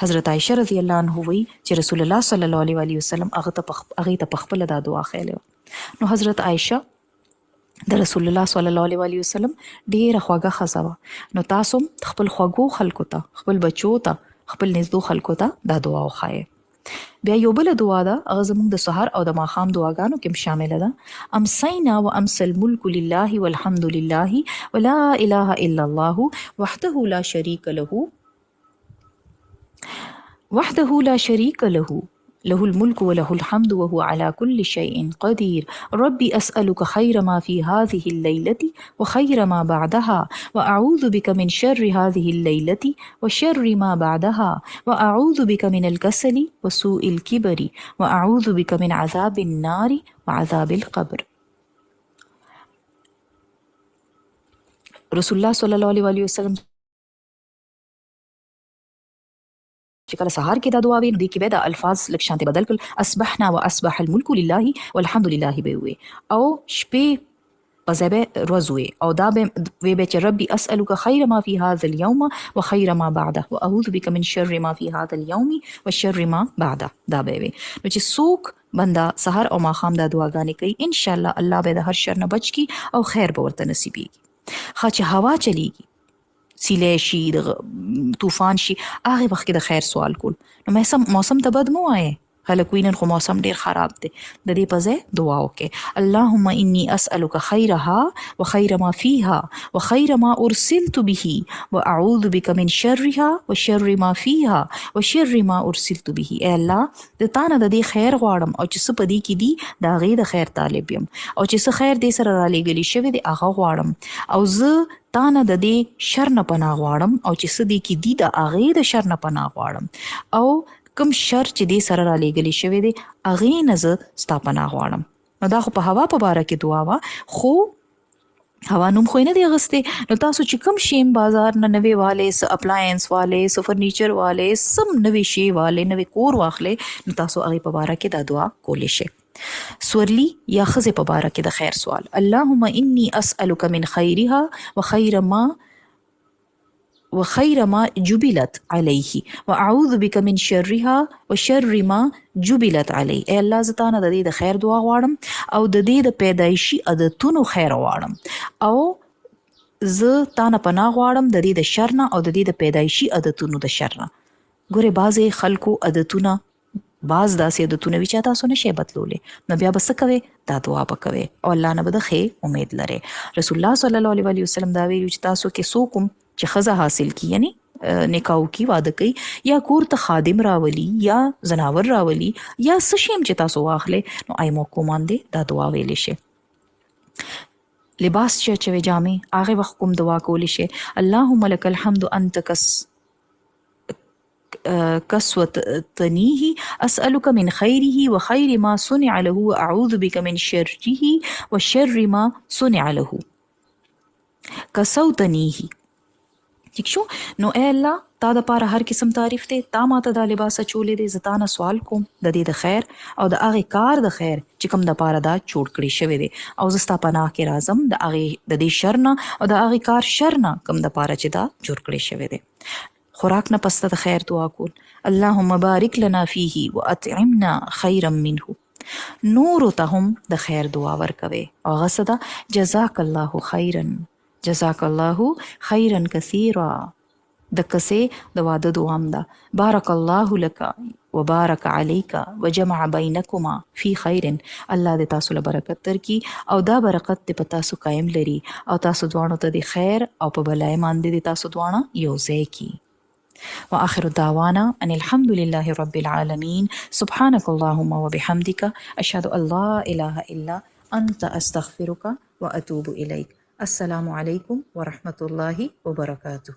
حضرت عایشه رضی الله عنه وایي چې رسول الله صلی الله علیه وسلم هغې ته پخپله دا دعا ښیلې وه. نو حضرت عایشه د رسول الله صلی الله علیه وسلم ډیره خوږه ښځه وه. نو تاسو خپل خوږو خلکو ته، خپل بچو ته، خپل نږدو خلکو ته دا دعا وښایئ. بیا یو بله دعا ده، هغه زموږ د سهار او د ماښام دعاګانو کې هم شامله ده. امسینا وامسی الملک لله والحمد لله ولا اله الا الله وحده لا شریک له له الملك وله الحمد وهو على كل شيء قدير. ربي أسألك خير ما في هذه الليلة وخير ما بعدها وأعوذ بك من شر هذه الليلة وشر ما بعدها وأعوذ بك من الكسل وسوء الكبر وأعوذ بك من عذاب النار وعذاب القبر. رسول الله صلی الله علیه وسلم چې کله سهار کې دا دعا وي، نو دې کې به دا الفاظ لږ شانتې بدل کړل: اصبحنا واصبح الملك لله والحمد لله به وي، او شپې په ځای به ورځ وي، او دا به وی به چې ربي اسألك خير ما في هذا اليوم وخير ما بعده واعوذ بك من شر ما في هذا اليوم وشر ما بعده. دا به وي. نو چې څوک بنده سهار او ماښام دا دعاګانې کوي، ان شاء الله الله به د هر شر نه بچ کی او خیر به ورته نصیبېږي. ښه چې هوا چلیږي، سیلی شي، طوفان شي، هغې وخت کې د خیر سوال کول. نو موسم ته بد مو وایې، خلک وایي نن خو موسم ډېر خراب دی، د دې په ځای دعا وکړئ: اللهم انی اسألک خیرها وخیر ما فیها وخیر ما ارسلت به واعوذ بک من شرها وشر ما فیها وشر ما ارسلت به. ای الله د تا نه د دې خیر غواړم، او چې څه په دې کې دي د هغې د خیر طالب یم، او چې څه خیر دې سره رالیږلی شوی دی هغه غواړم، او زه تا نه د دې شر نه پناه غواړم، او چې څه دې کې دي د هغې د شر نه پناه غواړم، او کوم شر چې دې سره رالیږلی شوی دی هغې نه زه ستا پناه غواړم. نو دا خو په هوا په باره کې دعا وه، خو هوا نوم خو یې نه دی اخیستی. نو تاسو چې کوم شی بازار نه نوی والی، څه اپلاینس والی، څه فرنیچر والی، څه نوی شی والی، نوی کور واخلی، نو تاسو هغې په باره کې دا دعا کولی شئ. سورلی یا ښځې په باره کې د خیر سوال: اللهم انی اسألک من خیرها وخیر ما جبلت علیه واعوذ بک من شرها وشر ما جبلت علیه. ای الله زه تا نه د دې د خیر دعا غواړم، او د دې د پیدایشي عادتونو خیر غواړم، او زه تا نه پناه غواړم د دې د شر نه او د دې د پیدایشي عادتونو د شر نه. ګورې بعضې خلکو عادتونه بعض داسې عادتونه وي چې تاسو نشئ بدلولی، نو بیا به څه کوئ؟ دا دعا به کوئ او الله نه به د ښې امید لرئ. رسول الله صلی الله علیه وسلم دا ویلي چې تاسو کې څوک هم چې ښځه حاصل کړي، یعنی نکاح وکړي، واده کوي، یا کور ته خادم راولي یا زناور راولي یا څه شی هم چې تاسو واخلئ، نو ای موقع باندې دا دعا ویلی شئ. لباس چې اچوئ جامې، هغې وخت کوم دعا کولی شئ؟ اللهم لك الحمد انت كسوتنيه أسألك من خيره وخير ما صنع له وأعوذ بك من شره وشر ما صنع له. كسوتنيه، ٹھیک شو؟ نو اے الله تا د پاره هر قسم تعریف دی، تا ماته دا لباس اچولی دی، زه تا نه سوال کوم د دې د خیر او د هغې کار د خیر چې کوم د پاره دا جوړ کړی شوی دی، او زه ستا پناه کې راځم د دې شر نه او د هغې کار شر نه کوم د پاره چې دا جوړ کړی شوی دی. خوراک نه پسته د خیر دعا کول، اللهم بارک لنا فيه واطعمنا خيرا منه. نور ته هم د خیر دعا ورکوي او هغه څه ده؟ جزاک الله خیرا، جزاک الله خیرا کثیرا. د کسې د واده دعا هم ده، بارک الله لك وبارک علیک وجمع بینکما فی خیر. الله دې تاسو له برکت درکړي او دا برکت دې په تاسو قایم لري او تاسو دواړو ته د خیر او په بلای باندې دې تاسو دواړه یو ځای کړي. وآخر دعوانا أن الحمد لله رب العالمين. سبحانك اللهم وبحمدك أشهد أن لا إله إلا أنت أستغفرك وأتوب إليك. السلام عليكم ورحمة الله وبركاته.